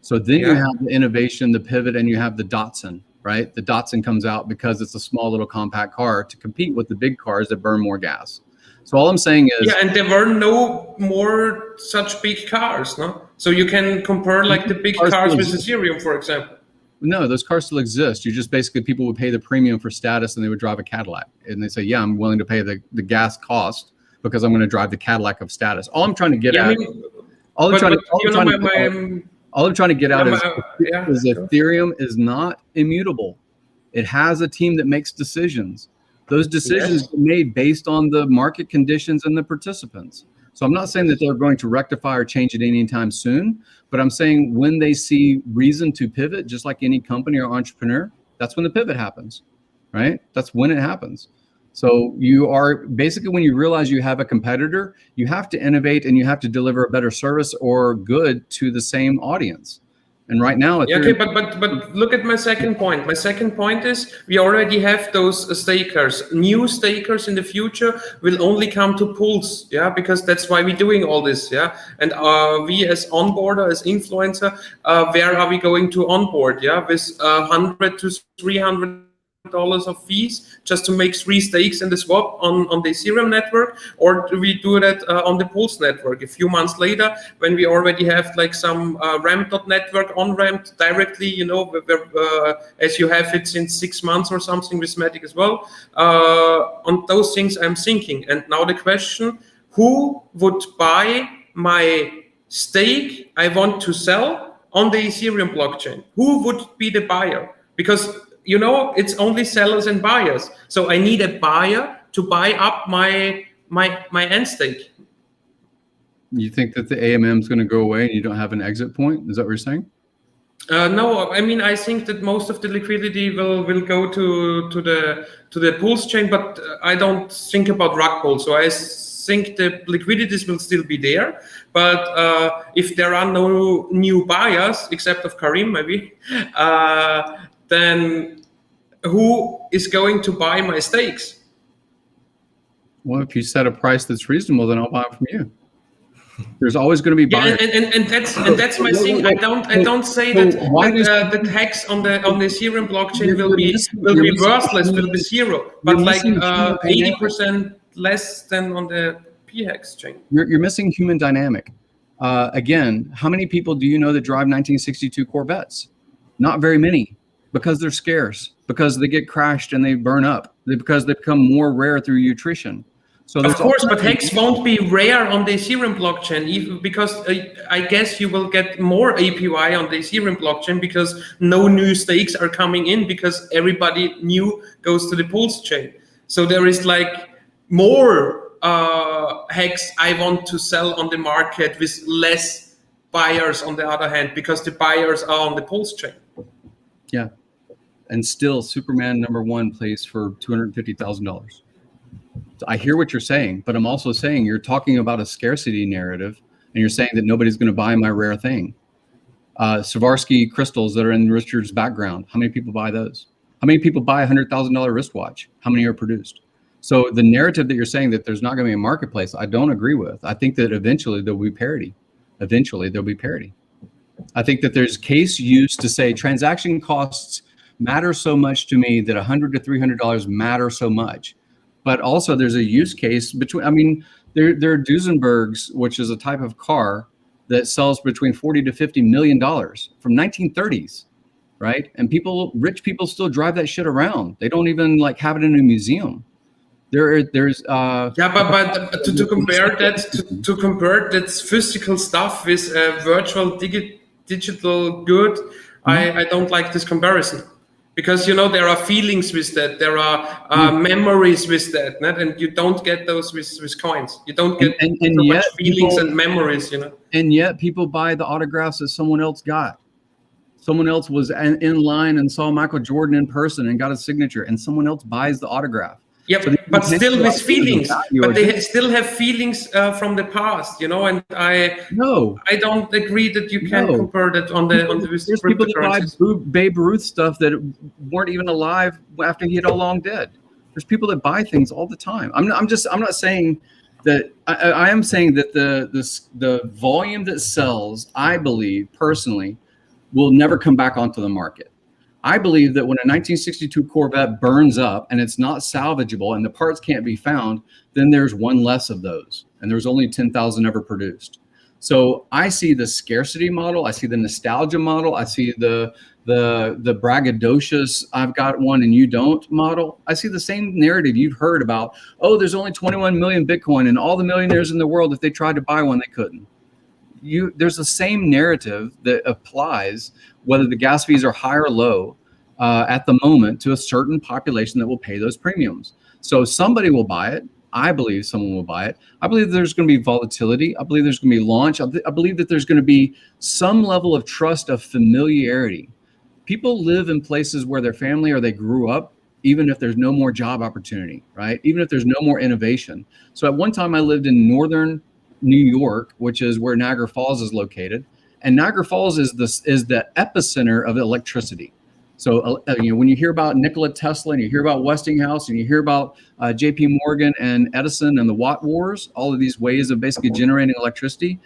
So then you have the innovation, the pivot, and you have the Datsun, right? The Datsun comes out because it's a small little compact car to compete with the big cars that burn more gas. So all I'm saying is... Yeah, and there were no more such big cars, no? So you can compare like the big cars with Ethereum, for example. No, those cars still exist. You just basically, people would pay the premium for status and they would drive a Cadillac. And they say, yeah, I'm willing to pay the gas cost because I'm going to drive the Cadillac of status. All I'm trying to get at, all I'm trying to get at is Ethereum is not immutable. It has a team that makes decisions. Those decisions are made based on the market conditions and the participants. So I'm not saying that they're going to rectify or change it anytime soon, but I'm saying when they see reason to pivot, just like any company or entrepreneur, that's when the pivot happens, right? That's when it happens. So you are basically, when you realize you have a competitor, you have to innovate and you have to deliver a better service or good to the same audience. And right now, okay, but look at my second point. My second point is we already have those stakers. New stakers in the future will only come to pools, yeah, because that's why we're doing all this, yeah. And we as onboarder, as influencer, where are we going to onboard, yeah, with $100 to $300 of fees just to make 3 stakes in the swap on the Ethereum network, or do we do that on the Pulse network a few months later when we already have like some ramp.network on-ramped directly, you know, where, as you have it since 6 months or something with Matic as well. On those things I'm thinking. And now the question, who would buy my stake I want to sell on the Ethereum blockchain? Who would be the buyer? Because you know, it's only sellers and buyers. So I need a buyer to buy up my end stake. You think that the AMM is going to go away and you don't have an exit point? Is that what you're saying? No, I mean, I think that most of the liquidity will go to the Pulse chain, but I don't think about rug pull. So I think the liquidities will still be there. But if there are no new buyers, except of Karim maybe, then who is going to buy my stakes? Well, if you set a price that's reasonable, then I'll buy it from you. There's always going to be buyers. Yeah, and that's my thing. I don't say that HEX on the Ethereum blockchain will be worthless, will be zero, but like 80% less than on the PHEX chain. You're missing human dynamic. Again, how many people do you know that drive 1962 Corvettes? Not very many. Because they're scarce, because they get crashed and they burn up, because they become more rare through attrition. So of course, but HEX won't be rare on the Ethereum blockchain, even because I guess you will get more APY on the Ethereum blockchain because no new stakes are coming in because everybody new goes to the Pulse chain. So there is like more HEX I want to sell on the market with less buyers on the other hand, because the buyers are on the Pulse chain. Yeah. And still Superman #1 plays for $250,000. So I hear what you're saying, but I'm also saying you're talking about a scarcity narrative and you're saying that nobody's going to buy my rare thing. Swarovski crystals that are in Richard's background. How many people buy those? How many people buy a $100,000 wristwatch? How many are produced? So the narrative that you're saying that there's not going to be a marketplace, I don't agree with. I think that eventually there'll be parity. Eventually there'll be parity. I think that there's case used to say transaction costs matter so much to me that $100 to $300 matter so much. But also there's a use case between, I mean, there are Duesenbergs, which is a type of car that sells between $40 to $50 million from 1930s, right? And rich people still drive that shit around. They don't even like have it in a museum. There's but to compare that physical stuff with virtual digital good, I don't like this comparison. Because, you know, there are feelings with that. There are memories with that. And you don't get those with coins. You don't get so much feelings and memories, you know. And yet people buy the autographs that someone else got. Someone else was in line and saw Michael Jordan in person and got a signature. And someone else buys the autograph. Yep, so but still with feelings. But they still have feelings from the past, you know. And I don't agree that you can compare that on the. There's people that buy Babe Ruth stuff that weren't even alive after he had long dead. There's people that buy things all the time. I'm not saying that. I am saying that the volume that sells, I believe personally, will never come back onto the market. I believe that when a 1962 Corvette burns up and it's not salvageable and the parts can't be found, then there's one less of those. And there's only 10,000 ever produced. So I see the scarcity model. I see the nostalgia model. I see the braggadocious, I've got one and you don't model. I see the same narrative you've heard about, oh, there's only 21 million Bitcoin and all the millionaires in the world, if they tried to buy one, they couldn't. There's the same narrative that applies whether the gas fees are high or low at the moment to a certain population that will pay those premiums. So somebody will buy it. I believe someone will buy it. I believe there's going to be volatility. I believe there's going to be launch. I believe that there's going to be some level of trust, of familiarity. People live in places where their family or they grew up, even if there's no more job opportunity, right? Even if there's no more innovation. So at one time I lived in northern New York, which is where Niagara Falls is located. And Niagara Falls is the epicenter of electricity. So when you hear about Nikola Tesla and you hear about Westinghouse and you hear about J.P. Morgan and Edison and the Watt Wars, all of these ways of basically generating electricity,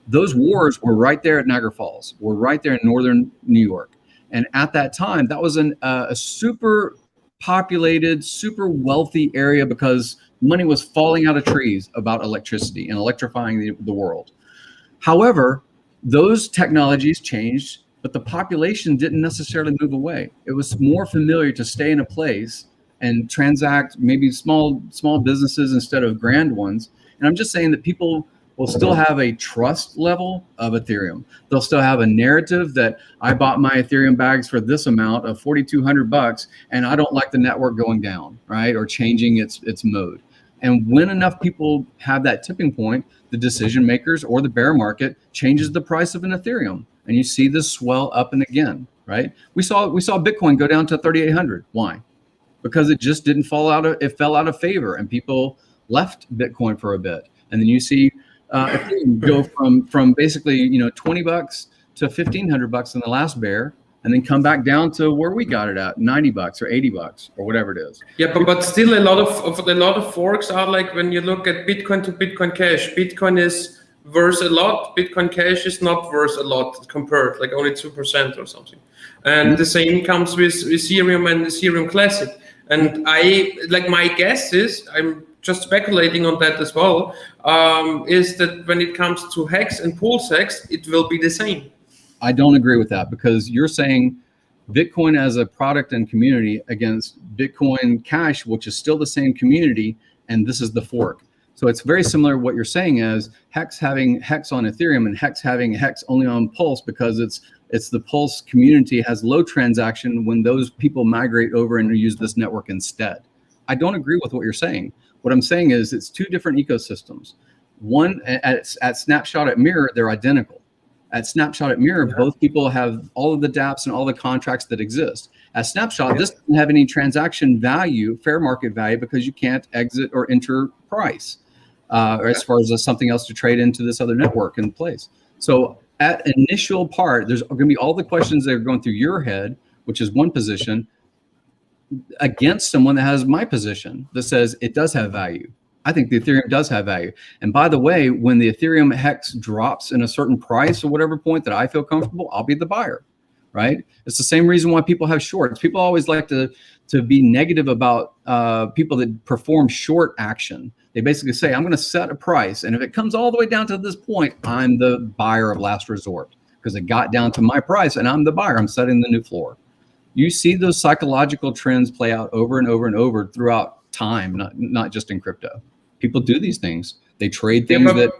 those wars were right there at Niagara Falls. Were right there in northern New York. And at that time, that was a super populated, super wealthy area because money was falling out of trees about electricity and electrifying the world. However, those technologies changed, but the population didn't necessarily move away. It was more familiar to stay in a place and transact maybe small businesses instead of grand ones. And I'm just saying that people will still have a trust level of Ethereum. They'll still have a narrative that I bought my Ethereum bags for this amount of $4,200 and I don't like the network going down, right? Or changing its mode. And when enough people have that tipping point, the decision makers or the bear market changes the price of an Ethereum. And you see this swell up and again, right? We saw Bitcoin go down to 3,800. Why? Because it just didn't fall out it fell out of favor and people left Bitcoin for a bit. And then you see Ethereum go from basically, $20 to $1,500 in the last bear, and then come back down to where we got it at, $90 or $80 or whatever it is. Yeah, but still a lot of forks are like when you look at Bitcoin to Bitcoin Cash. Bitcoin is worth a lot. Bitcoin Cash is not worth a lot compared, like only 2% or something. And the same comes with Ethereum and Ethereum Classic. And my guess is, I'm just speculating on that as well, is that when it comes to HEX and Pulse HEX, it will be the same. I don't agree with that because you're saying Bitcoin as a product and community against Bitcoin Cash, which is still the same community, and this is the fork. So it's very similar to what you're saying as HEX having HEX on Ethereum and HEX having HEX only on Pulse because it's the Pulse community has low transaction when those people migrate over and use this network instead. I don't agree with what you're saying. What I'm saying is it's two different ecosystems. One at Snapshot at Mirror, they're identical. At Snapshot at Mirror, both people have all of the dApps and all the contracts that exist. At Snapshot, this doesn't have any transaction value, fair market value, because you can't exit or enter price, or as far as something else to trade into this other network in place. So at initial part, there's going to be all the questions that are going through your head, which is one position, against someone that has my position that says it does have value. I think the Ethereum does have value. And by the way, when the Ethereum HEX drops in a certain price or whatever point that I feel comfortable, I'll be the buyer, right? It's the same reason why people have shorts. People always like to be negative about people that perform short action. They basically say, I'm going to set a price. And if it comes all the way down to this point, I'm the buyer of last resort because it got down to my price and I'm the buyer. I'm setting the new floor. You see those psychological trends play out over and over and over throughout time, not just in crypto. People do these things. They trade things that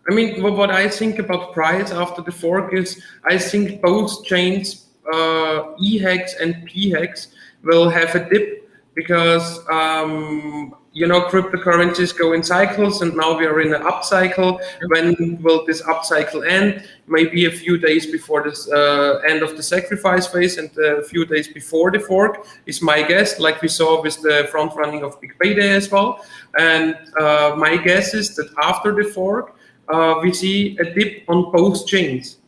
what I think about price after the fork is I think both chains, EHEX and PHEX, will have a dip because cryptocurrencies go in cycles, and now we are in an upcycle. When will this upcycle end? Maybe a few days before this end of the sacrifice phase and a few days before the fork is my guess, like we saw with the front running of Big Payday as well. And my guess is that after the fork, we see a dip on both chains.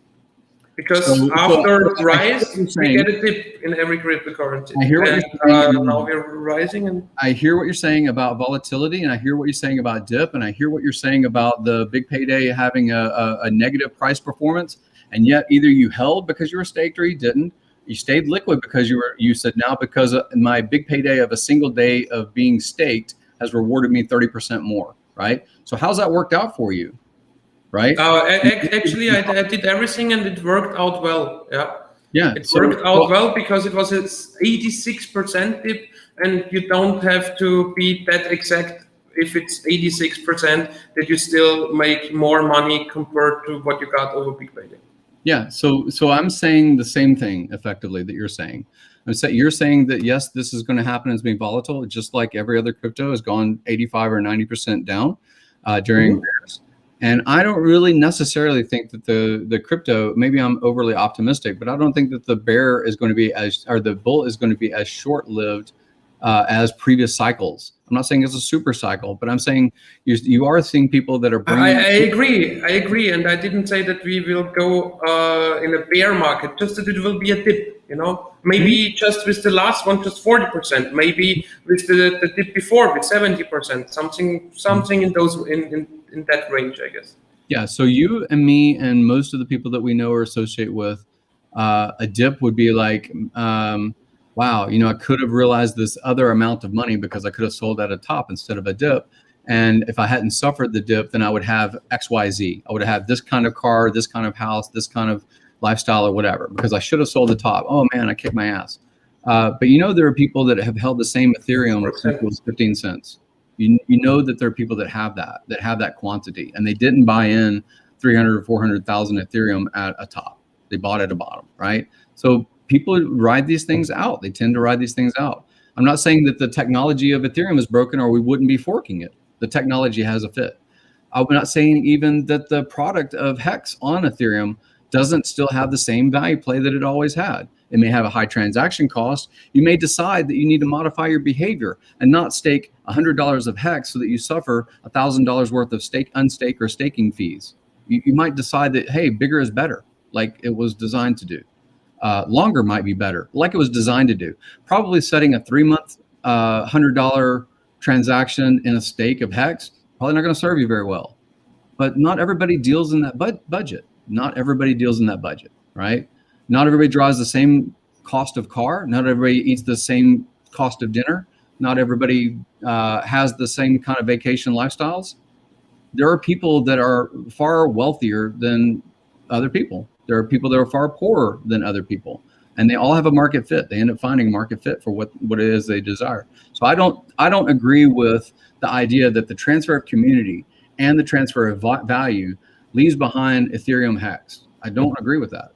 Because after rise, we get a dip in every cryptocurrency. I hear what you're saying. Now we're rising. And I hear what you're saying about volatility, and I hear what you're saying about dip, and I hear what you're saying about the Big Payday having a negative price performance. And yet either you held because you were staked or you didn't. You stayed liquid because you said now because my Big Payday of a single day of being staked has rewarded me 30% more, right? So how's that worked out for you? Right? Actually, I did everything and it worked out well. Yeah. It worked out well because it was an 86% dip, and you don't have to be that exact. If it's 86%, that you still make more money compared to what you got over Big Payday. Yeah. So I'm saying the same thing effectively that you're saying. You're saying that, yes, this is going to happen, it's being volatile, just like every other crypto has gone 85 or 90% down during bears. And I don't really necessarily think that the crypto, maybe I'm overly optimistic, but I don't think that the bear is going to be the bull is going to be as short-lived as previous cycles. I'm not saying it's a super cycle, but I'm saying you are seeing people that are bringing. I agree, and I didn't say that we will go in a bear market. Just that it will be a dip, Maybe just with the last one, just 40%. Maybe with the dip before, with 70%. Something in those in that range, I guess. Yeah. So you and me and most of the people that we know or associate with, a dip would be like. Wow, I could have realized this other amount of money because I could have sold at a top instead of a dip. And if I hadn't suffered the dip, then I would have XYZ. I would have had this kind of car, this kind of house, this kind of lifestyle or whatever, because I should have sold the top. Oh man, I kicked my ass. But there are people that have held the same Ethereum since it was 15 cents. You know that there are people that have that quantity, and they didn't buy in 300 or 400,000 Ethereum at a top. They bought at a bottom, right? So people ride these things out. They tend to ride these things out. I'm not saying that the technology of Ethereum is broken or we wouldn't be forking it. The technology has a fit. I'm not saying even that the product of HEX on Ethereum doesn't still have the same value play that it always had. It may have a high transaction cost. You may decide that you need to modify your behavior and not stake $100 of HEX so that you suffer $1,000 worth of unstake or staking fees. You might decide that, hey, bigger is better, like it was designed to do. Longer might be better, like it was designed to do. Probably setting a 3-month $100 transaction in a stake of HEX, probably not going to serve you very well. But not everybody deals in that budget. Not everybody deals in that budget, right? Not everybody draws the same cost of car. Not everybody eats the same cost of dinner. Not everybody has the same kind of vacation lifestyles. There are people that are far wealthier than other people. There are people that are far poorer than other people, and they all have a market fit. They end up finding a market fit for what it is they desire. So I don't agree with the idea that the transfer of community and the transfer of value leaves behind Ethereum HEX. I don't agree with that,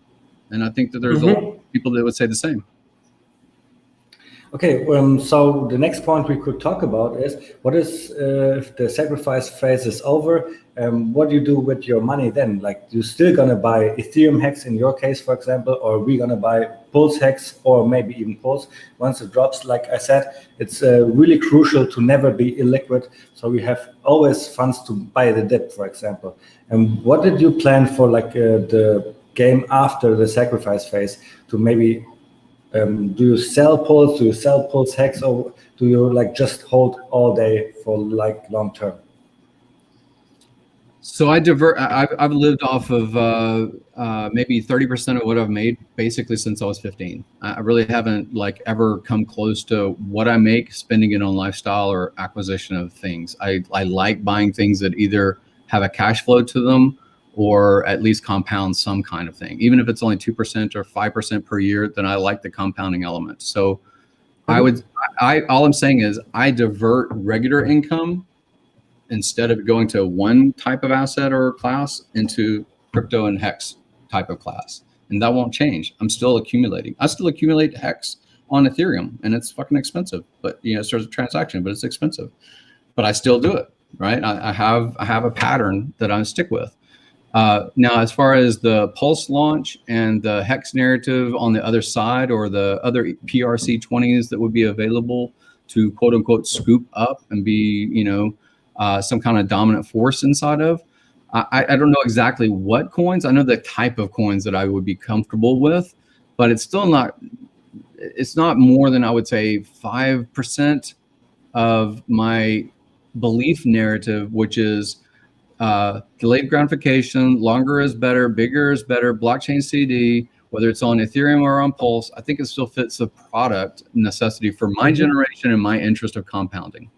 and I think that there's a lot of people that would say the same. Okay, so the next point we could talk about is what is if the sacrifice phase is over, what do you do with your money then? Like, you still gonna buy Ethereum HEX in your case, for example, or we gonna buy Pulse HEX or maybe even Pulse once it drops? Like I said, it's really crucial to never be illiquid, so we have always funds to buy the dip, for example. And what did you plan for the game after the sacrifice phase to maybe do you sell Pulse? Do you sell Pulse HEX, or do you just hold all day for long term? So I've lived off of maybe 30% of what I've made basically since I was 15. I really haven't ever come close to what I make spending it on lifestyle or acquisition of things. I like buying things that either have a cash flow to them or at least compound some kind of thing. Even if it's only 2% or 5% per year, then I like the compounding element. So all I'm saying is I divert regular income instead of going to one type of asset or class into crypto and HEX type of class. And that won't change. I'm still accumulating. I still accumulate HEX on Ethereum, and it's fucking expensive, but it's sort of a transaction, but it's expensive, but I still do it, right? I have a pattern that I stick with. Now, as far as the Pulse launch and the HEX narrative on the other side, or the other PRC20s that would be available to quote unquote scoop up and be, some kind of dominant force inside of, I don't know exactly what coins. I know the type of coins that I would be comfortable with, but it's still it's not more than, I would say, 5% of my belief narrative, which is delayed gratification, longer is better, bigger is better, blockchain CD, whether it's on Ethereum or on Pulse. I think it still fits the product necessity for my generation and my interest of compounding.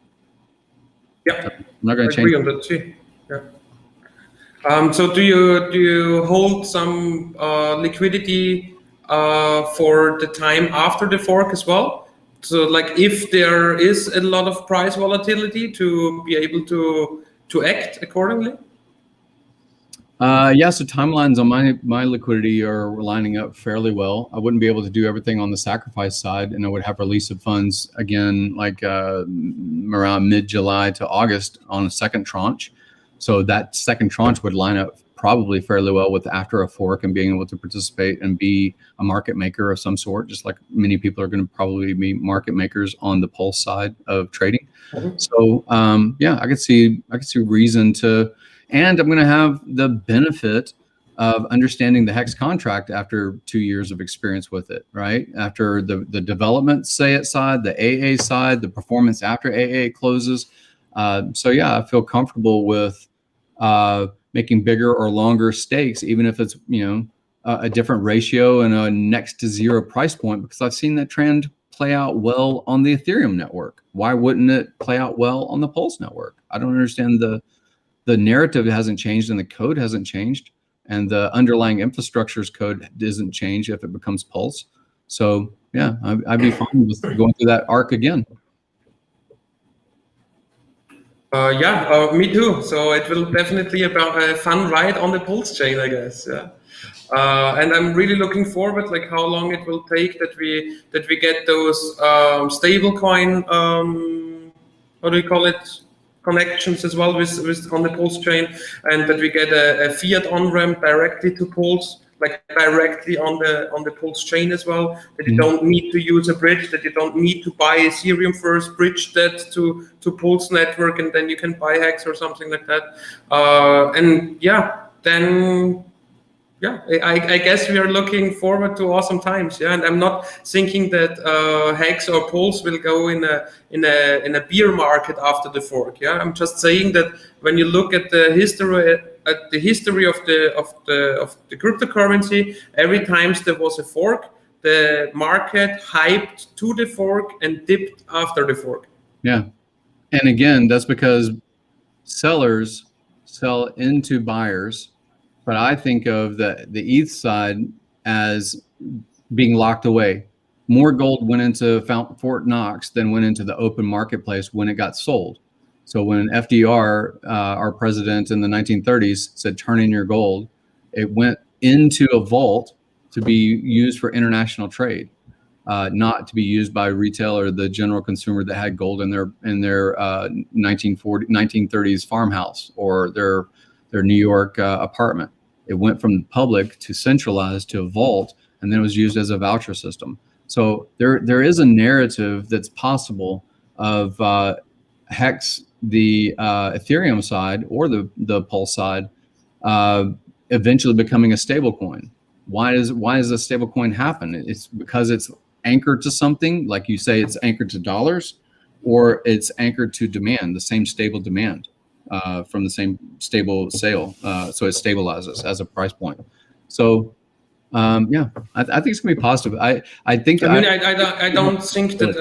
Yeah, I'm not going to change. Agree on that too. Yeah. So do you hold some liquidity for the time after the fork as well? So if there is a lot of price volatility, to be able to act accordingly? Yeah, so timelines on my liquidity are lining up fairly well. I wouldn't be able to do everything on the sacrifice side, and I would have release of funds again, like around mid-July to August on a second tranche. So that second tranche would line up probably fairly well with after a fork and being able to participate and be a market maker of some sort, just like many people are going to probably be market makers on the Pulse side of trading. So yeah, I could see reason to. And I'm going to have the benefit of understanding the HEX contract after 2 years of experience with it, right? After the development side, the AA side, the performance after AA closes. So yeah, I feel comfortable with making bigger or longer stakes, even if it's, a different ratio and a next to zero price point, because I've seen that trend play out well on the Ethereum network. Why wouldn't it play out well on the Pulse network? I don't understand the narrative hasn't changed and the code hasn't changed, and the underlying infrastructure's code doesn't change if it becomes Pulse. So yeah, I'd be fine with going through that arc again. Yeah, me too. So it will definitely be a fun ride on the Pulse chain, I guess. Yeah. And I'm really looking forward, like how long it will take that we get those stablecoin, how do you call it, connections as well with on the Pulse chain, and that we get a fiat on ramp directly to Pulse, like directly on the Pulse chain as well. That you don't need to use a bridge, that you don't need to buy Ethereum first, bridge that to Pulse network, and then you can buy Hex or something like that. And yeah, then. Yeah, I guess we are looking forward to awesome times. Yeah, and I'm not thinking that Hex or Pulse will go in a bear market after the fork. Yeah, I'm just saying that when you look at the history of the cryptocurrency, every time there was a fork, the market hyped to the fork and dipped after the fork. Yeah, and again, that's because sellers sell into buyers. But I think of the ETH side as being locked away. More gold went into Fort Knox than went into the open marketplace when it got sold. So when FDR, our president in the 1930s, said, turn in your gold, it went into a vault to be used for international trade, not to be used by retail or the general consumer that had gold in their 1930s farmhouse or their New York apartment. It went from the public to centralized to a vault, and then it was used as a voucher system. So there is a narrative that's possible of Hex, the Ethereum side or the Pulse side, eventually becoming a stable coin. Why does a stable coin happen? It's because it's anchored to something, like you say, it's anchored to dollars, or it's anchored to demand, the same stable demand. From the same stable sale, so it stabilizes as a price point. So, yeah, I think it's gonna be positive. I think. I mean, I don't think that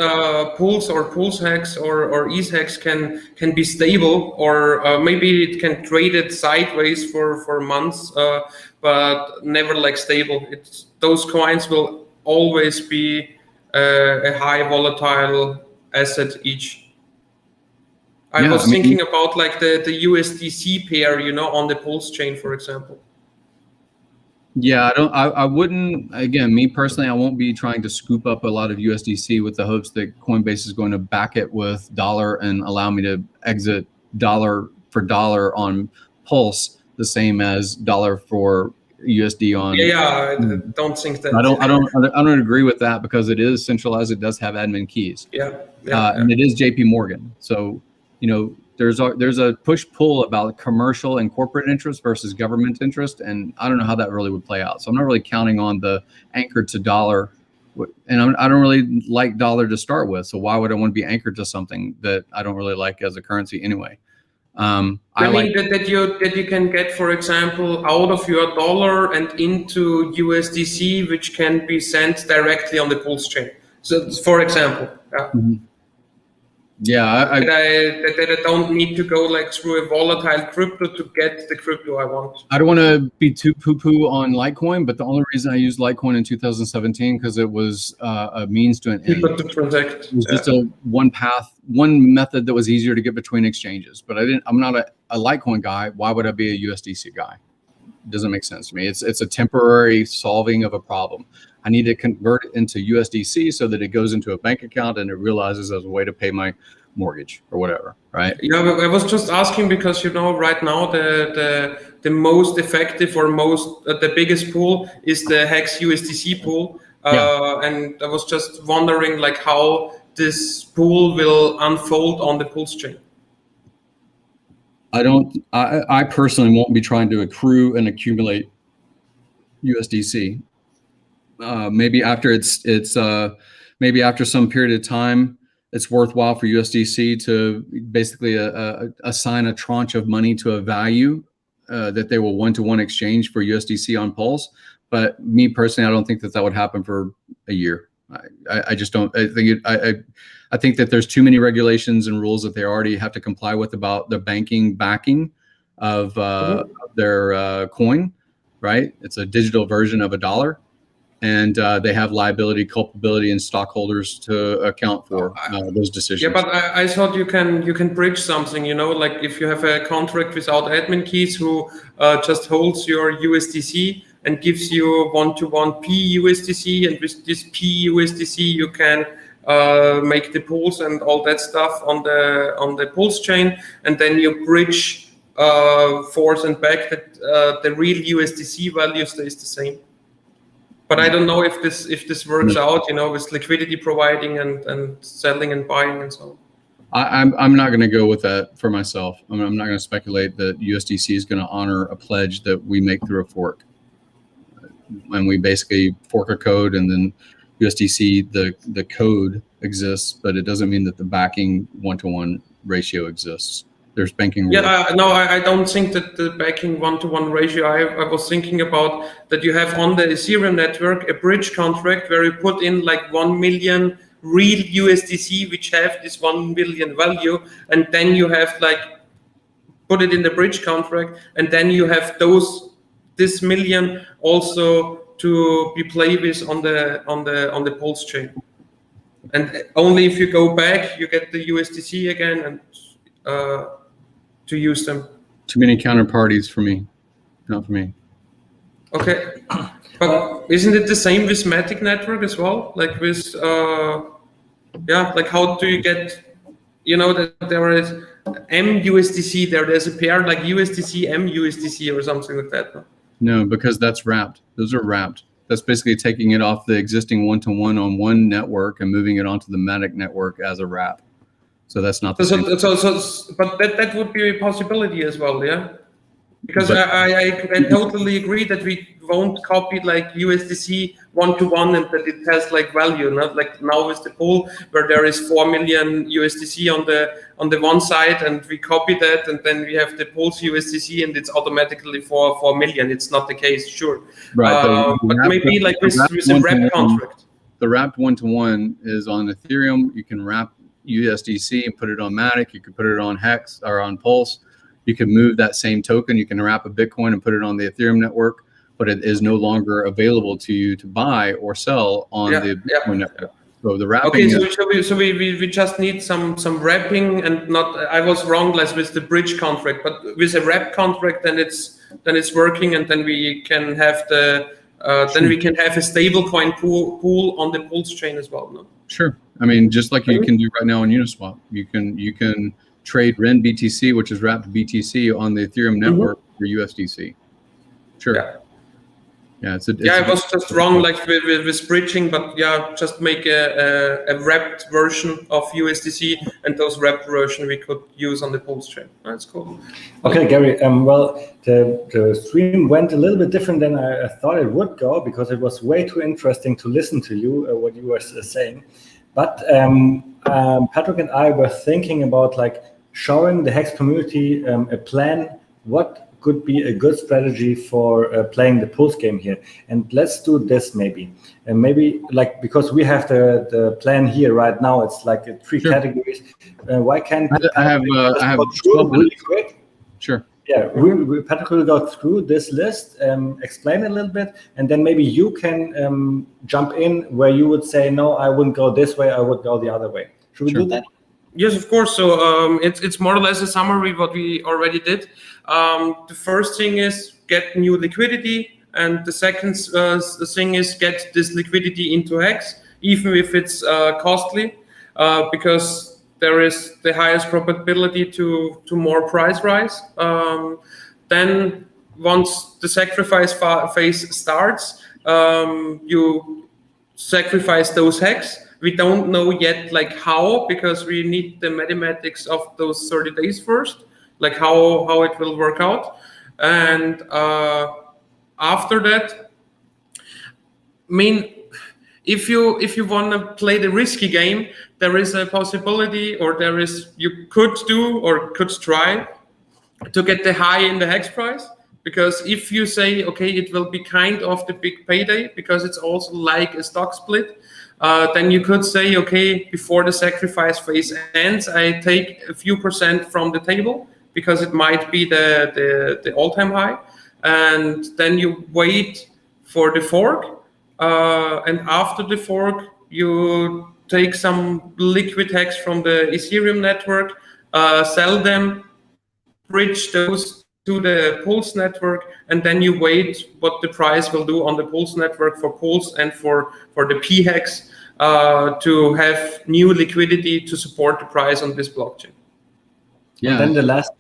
Pulse or Pulse Hex or ETH Hex can be stable, or maybe it can trade it sideways for months, but never like stable. Those coins will always be a high volatile asset each. I was thinking about like the USDC pair, on the Pulse chain, for example. Yeah, I wouldn't, again, me personally, I won't be trying to scoop up a lot of USDC with the hopes that Coinbase is going to back it with dollar and allow me to exit dollar for dollar on Pulse, the same as dollar for USD on. Yeah, I don't think that. I don't agree with that, because it is centralized. It does have admin keys. And it is JP Morgan. So, there's a push-pull about commercial and corporate interest versus government interest, and I don't know how that really would play out. So I'm not really counting on the anchored to dollar, and I don't really like dollar to start with. So why would I want to be anchored to something that I don't really like as a currency anyway? I mean that you can get, for example, out of your dollar and into USDC, which can be sent directly on the Pulse chain. So, for example. Yeah, I don't need to go like through a volatile crypto to get the crypto I want. I don't want to be too poo-poo on Litecoin, but the only reason I used Litecoin in 2017 because it was a means to an end. To transact. It was just one method that was easier to get between exchanges. But I'm not a Litecoin guy. Why would I be a USDC guy? doesn't make sense to me. It's a temporary solving of a problem. I need to convert it into USDC so that it goes into a bank account and it realizes as a way to pay my mortgage or whatever, right? Yeah, I was just asking because right now the most effective or the biggest pool is the HEX USDC pool, and I was just wondering like how this pool will unfold on the Pulse chain. I personally won't be trying to accrue and accumulate USDC. Maybe after maybe after some period of time, it's worthwhile for USDC to basically assign a tranche of money to a value that they will one-to-one exchange for USDC on Pulse. But me personally, I don't think that would happen for a year. I just don't. I think that there's too many regulations and rules that they already have to comply with about the banking backing of their coin, right? It's a digital version of a dollar. And they have liability, culpability, and stockholders to account for those decisions. Yeah, but I thought you can bridge something. Like if you have a contract without admin keys who just holds your USDC and gives you one-to-one PUSDC, and with this PUSDC you can make the pools and all that stuff on the Pulse chain, and then you bridge forth and back that the real USDC value stays the same. But I don't know if this works out, with liquidity providing and selling and buying and so on. I'm not going to go with that for myself. I'm not going to speculate that USDC is going to honor a pledge that we make through a fork. And we basically fork a code, and then USDC, the code exists, but it doesn't mean that the backing one-to-one ratio exists. There's banking rules. Yeah, no, I don't think that the backing one-to-one ratio. I was thinking about that you have on the Ethereum network a bridge contract where you put in like 1 million real USDC, which have this 1 billion value, and then you have like put it in the bridge contract, and then you have this million also to be played with on the Pulse chain. And only if you go back, you get the USDC again and to use them. Too many counterparties for me, not for me. Okay, but isn't it the same with Matic network as well? Like with, like how do you get, that there is MUSDC, there's a pair like USDC, MUSDC or something like that? No, because that's wrapped. Those are wrapped. That's basically taking it off the existing one-to-one on one network and moving it onto the Matic network as a wrap. So that's not the same. But that would be a possibility as well, yeah? Because I totally agree that we won't copy like USDC one-to-one and that it has like value, not like now with the pool where there is 4 million USDC on the one side, and we copy that, and then we have the Pulse USDC and it's automatically 4 million. It's not the case, sure. Right, but maybe like with a wrap contract. The wrapped one-to-one is on Ethereum. You can wrap USDC and put it on Matic. You can put it on HEX or on Pulse. You can move that same token. You can wrap a Bitcoin and put it on the Ethereum network, but it is no longer available to you to buy or sell on the Bitcoin network. So the wrapping. Okay, so we just need some wrapping, and not. I was wrong, like with the bridge contract, but with a wrap contract, then it's working, and then we can have then we can have a stablecoin pool on the Pulse chain as well. No? Sure. I mean, just like you can do right now on Uniswap, you can trade REN BTC, which is wrapped BTC, on the Ethereum network for USDC. Sure. Yeah. I was just wrong, like with bridging, but just make a wrapped version of USDC, and those wrapped version we could use on the Pulse chain. That's cool. Okay, Gary. Well, the stream went a little bit different than I thought it would go, because it was way too interesting to listen to you what you were saying. But Patrick and I were thinking about like showing the HEX community a plan what could be a good strategy for playing the Pulse game here. And let's do this maybe. And maybe like, because we have the plan here right now, it's like 3 categories. Why can't I have 12 really quick? Sure. Yeah, Patrick will go through this list, explain a little bit, and then maybe you can jump in where you would say, no, I wouldn't go this way, I would go the other way. Should we do that? Yes, of course. So it's more or less a summary of what we already did. The first thing is get new liquidity, and the second thing is get this liquidity into Hex, even if it's costly, because there is the highest probability to more price rise. Then once the sacrifice phase starts, you sacrifice those Hex. We don't know yet like how, because we need the mathematics of those 30 days first, like how it will work out. And after that, I mean, if you want to play the risky game, there is a possibility, or you could do or could try to get the high in the Hex price. Because if you say, okay, it will be kind of the big payday, because it's also like a stock split, then you could say, okay, before the sacrifice phase ends, I take a few percent from the table, because it might be the all-time high. And then you wait for the fork. And after the fork, you take some liquid Hex from the Ethereum network, sell them, bridge those to the Pulse network, and then you wait what the price will do on the Pulse network for Pulse and for the P-Hex to have new liquidity to support the price on this blockchain. Yeah. And then the last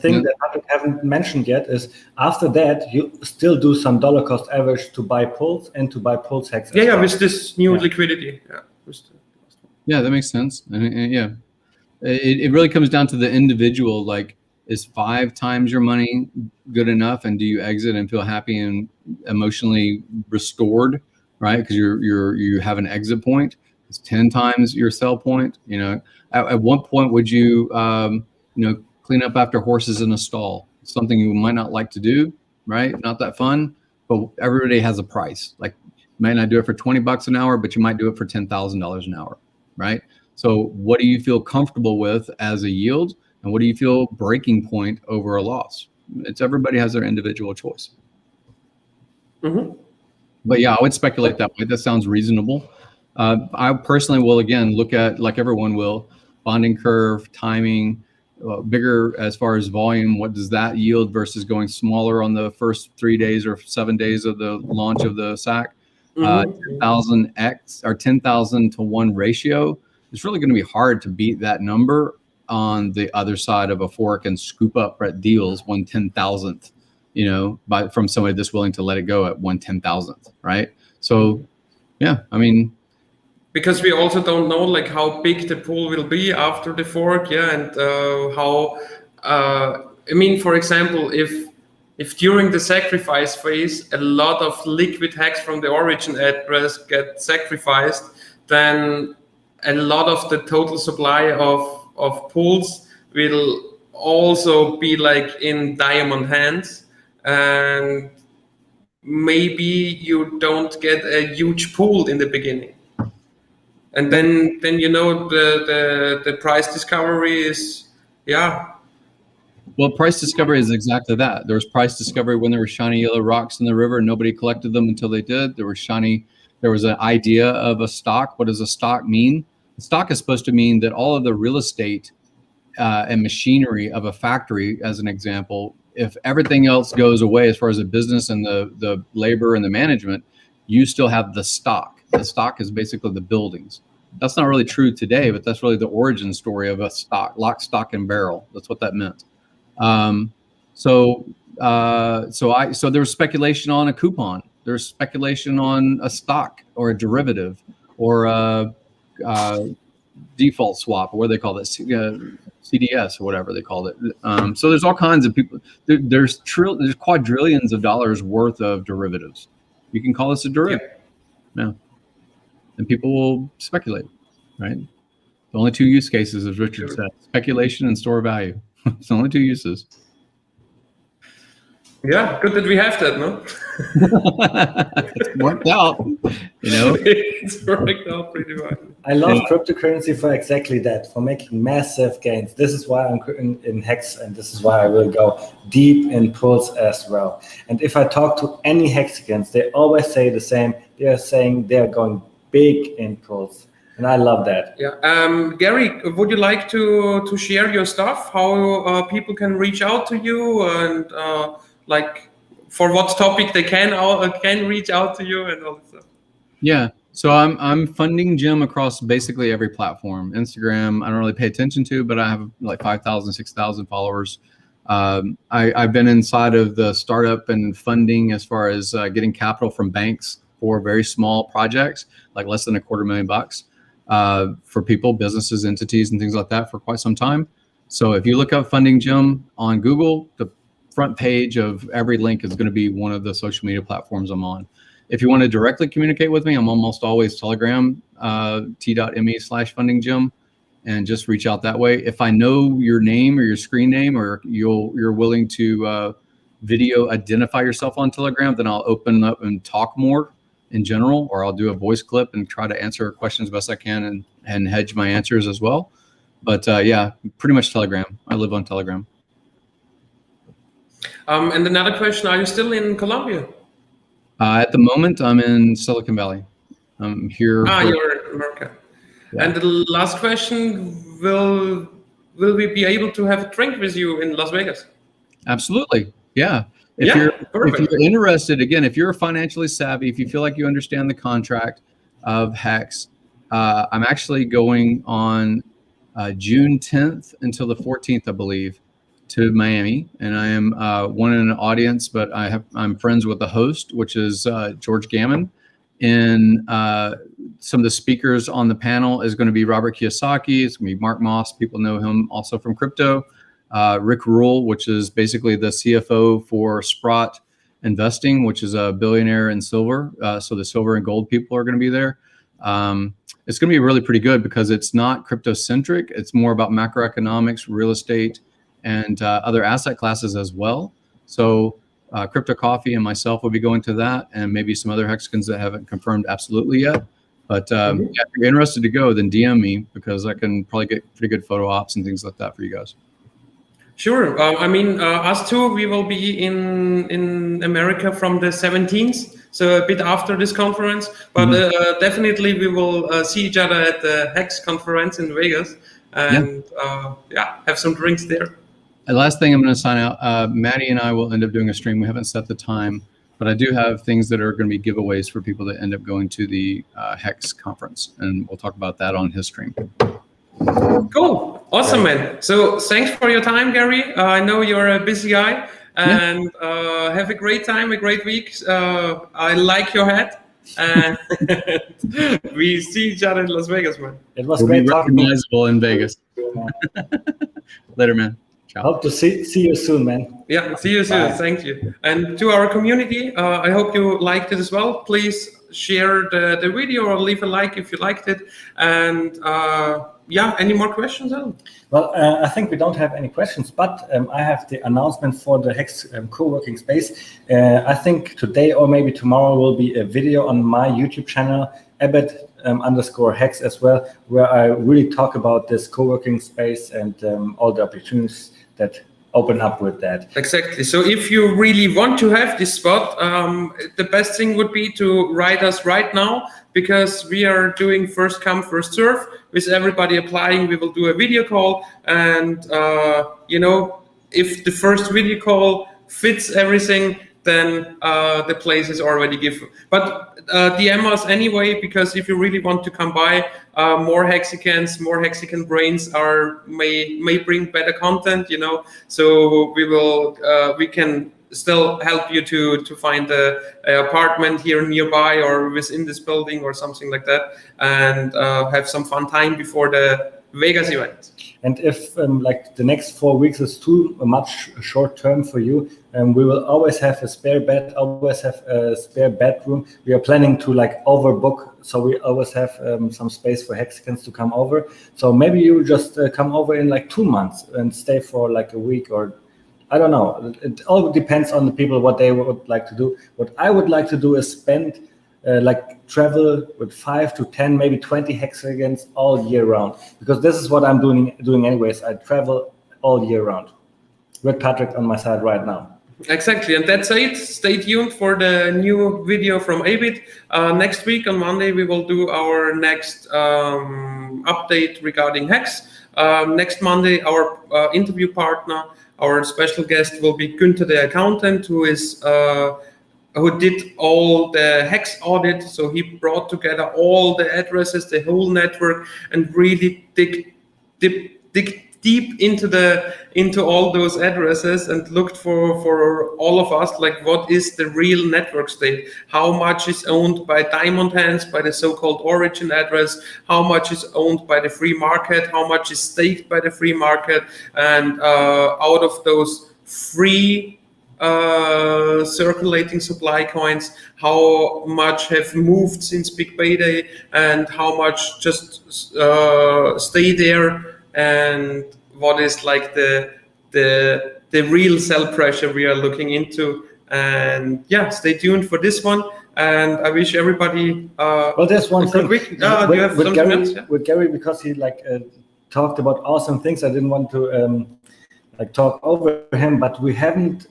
thing that I haven't mentioned yet is after that, you still do some dollar cost average to buy Pulse and to buy Pulse Hex. Yeah, with this new liquidity. Yeah, that makes sense. And yeah, it really comes down to the individual, like, is 5 times your money good enough, and do you exit and feel happy and emotionally restored, right? Because you have an exit point. It's 10 times your sell point. You know, at what point would you clean up after horses in a stall? Something you might not like to do, right? Not that fun, but everybody has a price. Like, you might not do it for $20 an hour, but you might do it for $10,000 an hour, right? So what do you feel comfortable with as a yield? And what do you feel breaking point over a loss? It's everybody has their individual choice. Mm-hmm. But yeah, I would speculate that way. That sounds reasonable. I personally will, again, look at, like everyone will, bonding curve, timing, bigger as far as volume. What does that yield versus going smaller on the first 3 days or 7 days of the launch of the SAC? 10,000x or 10,000 to 1 ratio. It's really going to be hard to beat that number on the other side of a fork and scoop up at deals 1/10,000th, from somebody that's willing to let it go at 1/10,000th, right? So, yeah, I mean, because we also don't know like how big the pool will be after the fork, and how. I mean, for example, if during the sacrifice phase a lot of liquid Hex from the origin address get sacrificed, then a lot of the total supply of pools will also be like in diamond hands, and maybe you don't get a huge pool in the beginning, and then the price discovery is Well, price discovery is exactly that. There was price discovery when there were shiny yellow rocks in the river and nobody collected them until they did. There was an idea of a stock. What does a stock mean? A stock is supposed to mean that all of the real estate and machinery of a factory, as an example, if everything else goes away as far as the business and the labor and the management, you still have the stock. The stock is basically the buildings. That's not really true today, but that's really the origin story of a stock, lock, stock, and barrel. That's what that meant. So there's speculation on a coupon. There's speculation on a stock or a derivative or a default swap, or what do they call that? CDS or whatever they called it. So there's all kinds of people. There's quadrillions of dollars worth of derivatives. You can call this a derivative. Yeah. And people will speculate, right? The only 2 use cases, as Richard said, speculation and store value. It's the only 2 uses. Yeah, good that we have that, no? It's worked out, It's worked out pretty well. I love cryptocurrency for exactly that, for making massive gains. This is why I'm in Hex, and this is why I will go deep in Pulse as well. And if I talk to any Hexicans, they always say the same. They are saying they are going big in Pulse. And I love that. Yeah. Gary, would you like to share your stuff? How people can reach out to you, and for what topic they can reach out to you and all that stuff. Yeah. So I'm funding Jim across basically every platform. Instagram, I don't really pay attention to, but I have like 5,000, 6,000 followers. I've been inside of the startup and funding as far as getting capital from banks for very small projects, like less than $250,000 for people, businesses, entities, and things like that for quite some time. So if you look up Funding Jim on Google, the front page of every link is going to be one of the social media platforms I'm on. If you want to directly communicate with me, I'm almost always Telegram, t.me/fundingjim, and just reach out that way. If I know your name or your screen name, or you're willing to video identify yourself on Telegram, then I'll open up and talk more in general, or I'll do a voice clip and try to answer questions best I can and hedge my answers as well. But yeah, pretty much Telegram. I live on Telegram. And another question, are you still in Colombia? At the moment, I'm in Silicon Valley. I'm here. You're in America. Yeah. And the last question, will we be able to have a drink with you in Las Vegas? Absolutely. Yeah. If you're interested, again, if you're financially savvy, if you feel like you understand the contract of HEX, I'm actually going on June 10th until the 14th, I believe, to Miami, and I am one in an audience, but I'm friends with the host, which is George Gammon. And some of the speakers on the panel is going to be Robert Kiyosaki. It's going to be Mark Moss. People know him also from crypto. Rick Rule, which is basically the CFO for Sprott Investing, which is a billionaire in silver. So the silver and gold people are going to be there. It's going to be really pretty good because it's not crypto centric. It's more about macroeconomics, real estate, and other asset classes as well. So Crypto Coffee and myself will be going to that, and maybe some other Hexicans that haven't confirmed absolutely yet. But yeah, if you're interested to go, then DM me, because I can probably get pretty good photo ops and things like that for you guys. Sure. I mean, us too, we will be in America from the 17th, so a bit after this conference. But definitely we will see each other at the HEX conference in Vegas, and have some drinks there. The last thing I'm going to sign out, Maddie and I will end up doing a stream. We haven't set the time, but I do have things that are going to be giveaways for people that end up going to the HEX conference, and we'll talk about that on his stream. Cool. Awesome, man. So thanks for your time, Gary. I know you're a busy guy, and have a great time, a great week. I like your hat, and we see each other in Las Vegas, man. It was great talking. Recognizable in Vegas. Later, man. Ciao. Hope to see you soon, man. Yeah, see you soon. Bye. Thank you. And to our community, I hope you liked it as well. Please share the video or leave a like if you liked it. And any more questions, Alan? Well, I think we don't have any questions, but I have the announcement for the HEX co-working space. I think today or maybe tomorrow will be a video on my YouTube channel, _HEX as well, where I really talk about this co-working space and all the opportunities that open up with that. Exactly. So if you really want to have this spot, the best thing would be to write us right now, because we are doing first come, first serve. With everybody applying, we will do a video call, and if the first video call fits everything, then the place is already given. But DM us anyway, because if you really want to come by, more Hexicans, more Hexican brains may bring better content, So we can still help you to find the apartment here nearby or within this building or something like that, and have some fun time before the Vegas event. And if like the next 4 weeks is too much short term for you, we will always have a spare bed, always have a spare bedroom. We are planning to like overbook, so we always have some space for Hexicans to come over. So maybe you just come over in like 2 months and stay for like a week, or I don't know. It all depends on the people, what they would like to do. What I would like to do is spend travel with 5 to 10, maybe 20 Hexicans all year round, because this is what I'm doing anyways. I travel all year round with Patrick on my side right now. Exactly, and that's it. Stay tuned for the new video from Abit. Next week on Monday, we will do our next update regarding HEX. Next Monday, our interview partner Our special guest will be Günther, the accountant, who did all the HEX audit. So he brought together all the addresses, the whole network, and really dig deep into all those addresses and looked for all of us, like what is the real network state, how much is owned by diamond hands, by the so-called origin address, how much is owned by the free market, how much is staked by the free market, and out of those free circulating supply coins, how much have moved since big payday and how much just stay there, and what is like the real sell pressure we are looking into. And yeah, stay tuned for this one, and I wish everybody well, there's one thing do you have with something Gary, else? Yeah? with Gary, because he talked about awesome things. I didn't want to talk over him, but we haven't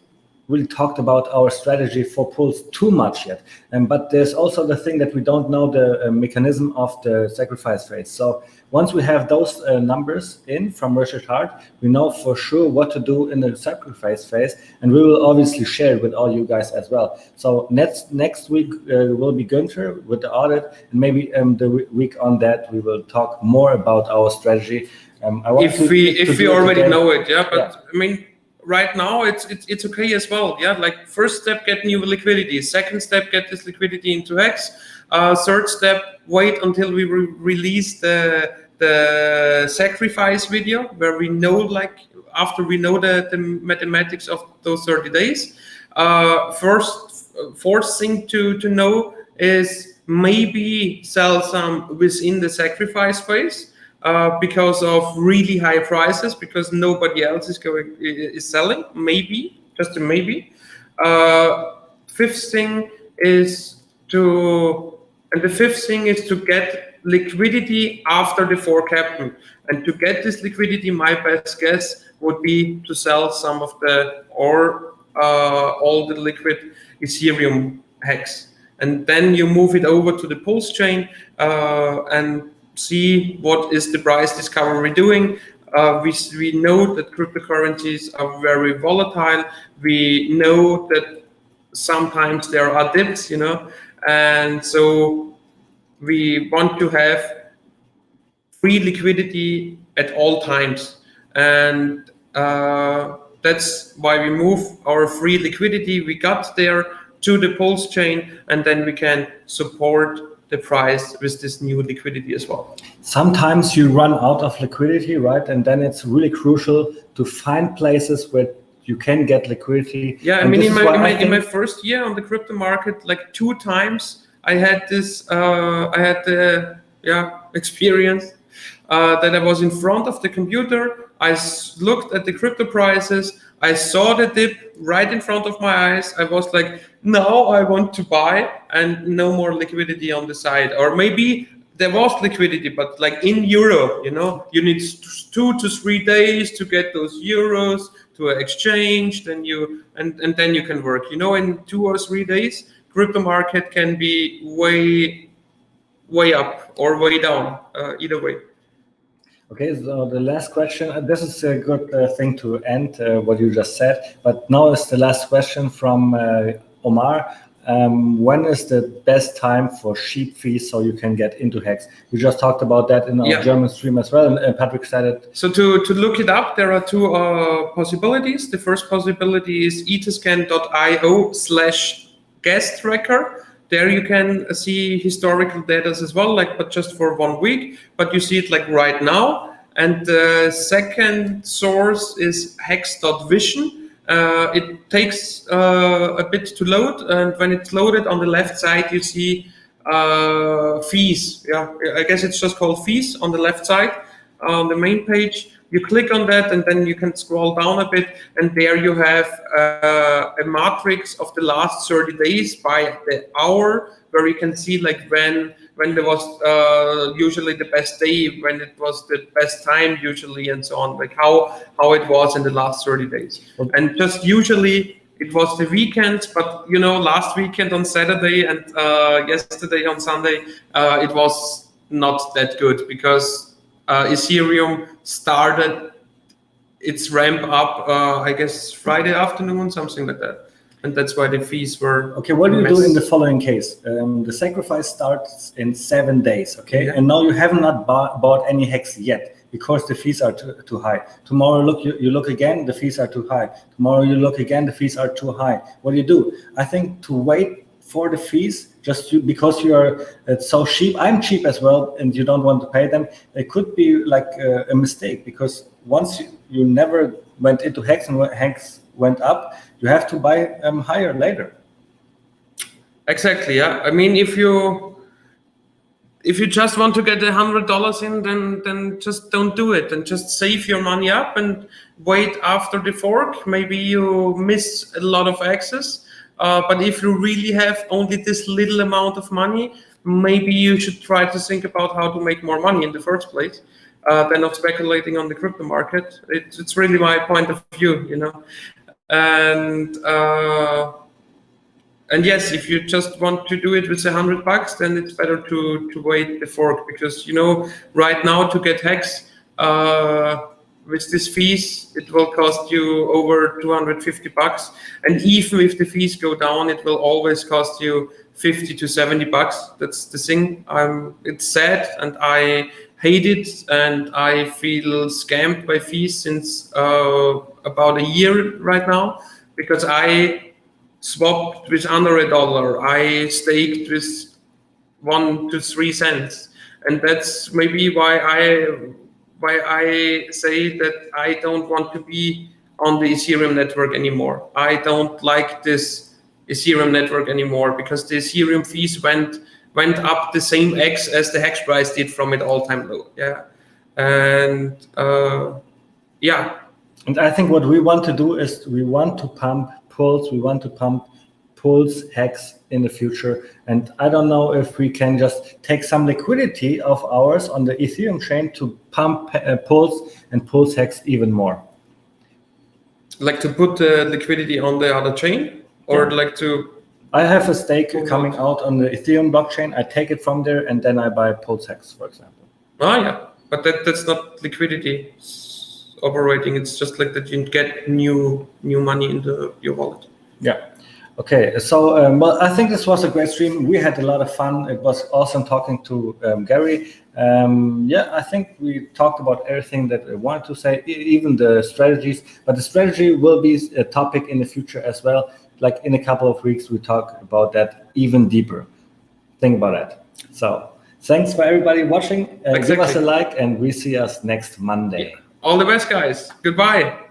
really talked about our strategy for pools too much yet. But there's also the thing that we don't know the mechanism of the sacrifice phase. So once we have those numbers in from Richard Hart, we know for sure what to do in the sacrifice phase, and we will obviously share it with all you guys as well. So next week will be Günther with the audit, and maybe the week on that we will talk more about our strategy. If we already know it, yeah. But yeah. I mean, right now it's okay as well. Yeah, like first step, get new liquidity. Second step, get this liquidity into HEX. Third step, wait until we release the sacrifice video, where we know, like after we know the mathematics of those 30 days. Fourth thing to know is maybe sell some within the sacrifice phase. Because of really high prices, because nobody else is selling, maybe, just a maybe. Fifth thing is to get liquidity after the forecast, and to get this liquidity, my best guess would be to sell some of all the liquid Ethereum HEX, and then you move it over to the Pulse chain and see what is the price discovery doing. We know that cryptocurrencies are very volatile. We know that sometimes there are dips, and so we want to have free liquidity at all times, and that's why we move our free liquidity we got there to the Pulse chain, and then we can support the price with this new liquidity as well. Sometimes you run out of liquidity, right? And then it's really crucial to find places where you can get liquidity. Yeah, I mean, in my first year on the crypto market, like 2 times I had this, the experience that I was in front of the computer. I looked at the crypto prices. I saw the dip right in front of my eyes. I was like, now I want to buy, and no more liquidity on the side. Or maybe there was liquidity, but like in euro, you need 2 to 3 days to get those euros to exchange. Then and then you can work. In 2 or 3 days, crypto market can be way up or way down, either way. Okay, so the last question, this is a good thing to end what you just said, but now is the last question from Omar. When is the best time for sheep fees so you can get into HEX? We just talked about that in our German stream as well, and Patrick said it. So to look it up, there are 2 possibilities. The first possibility is etherscan.io/guest tracker. There you can see historical data as well, but just for 1 week, but you see it like right now. And the second source is hex.vision. It takes a bit to load, and when it's loaded on the left side, you see fees. Yeah, I guess it's just called fees on the left side on the main page. You click on that, and then you can scroll down a bit, and there you have a matrix of the last 30 days by the hour, where you can see like when there was usually the best day, when it was the best time usually, and so on, like how it was in the last 30 days. And just usually it was the weekends, but last weekend on Saturday and yesterday on Sunday, it was not that good, because Ethereum started it's ramp up, I guess, Friday afternoon, something like that. And that's why the fees were... Okay, what do you do in the following case? The sacrifice starts in 7 days, okay? Yeah. And now you have not bought any hex yet because the fees are too high. Tomorrow, you look again, the fees are too high. Tomorrow you look again, the fees are too high. What do? I think to wait for the fees, because you are so cheap, I'm cheap as well, and you don't want to pay them, it could be like a mistake, because once you never went into hex and hex went up, you have to buy higher later. Exactly, yeah. I mean, if you just want to get $100 in, then just don't do it, and just save your money up and wait after the fork. Maybe you miss a lot of access. But if you really have only this little amount of money, maybe you should try to think about how to make more money in the first place, than of speculating on the crypto market. It's really my point of view, you know. And yes, if you just want to do it with $100, then it's better to wait the fork, because, you know, right now to get hex with these fees, it will cost you over $250, and even if the fees go down, it will always cost you $50 to $70. That's the thing. It's sad, and I hate it, and I feel scammed by fees since about a year right now, because I swapped with under $1. I staked with 1 to 3 cents, and that's maybe why I say that I don't want to be on the Ethereum network anymore. I don't like this Ethereum network anymore, because the Ethereum fees went up the same X as the hex price did from its all-time low. Yeah, and yeah. And I think what we want to do is we want to pump pulse. We want to pump pulse hex in the future. And I don't know if we can just take some liquidity of ours on the Ethereum chain to pump pulse and pulse hex even more. Like to put the liquidity on the other chain, or like to... I have a stake coming out on the Ethereum blockchain. I take it from there, and then I buy pulse hex, for example. Oh yeah, but that's not liquidity operating. It's just like that you get new money into your wallet. Yeah. Okay. So, well, I think this was a great stream. We had a lot of fun. It was awesome talking to Gary. Yeah, I think we talked about everything that I wanted to say, even the strategies. But the strategy will be a topic in the future as well. Like in a couple of weeks, we talk about that even deeper. Think about that. So, thanks for everybody watching. Give us a like, and we see us next Monday. All the best, guys. Goodbye.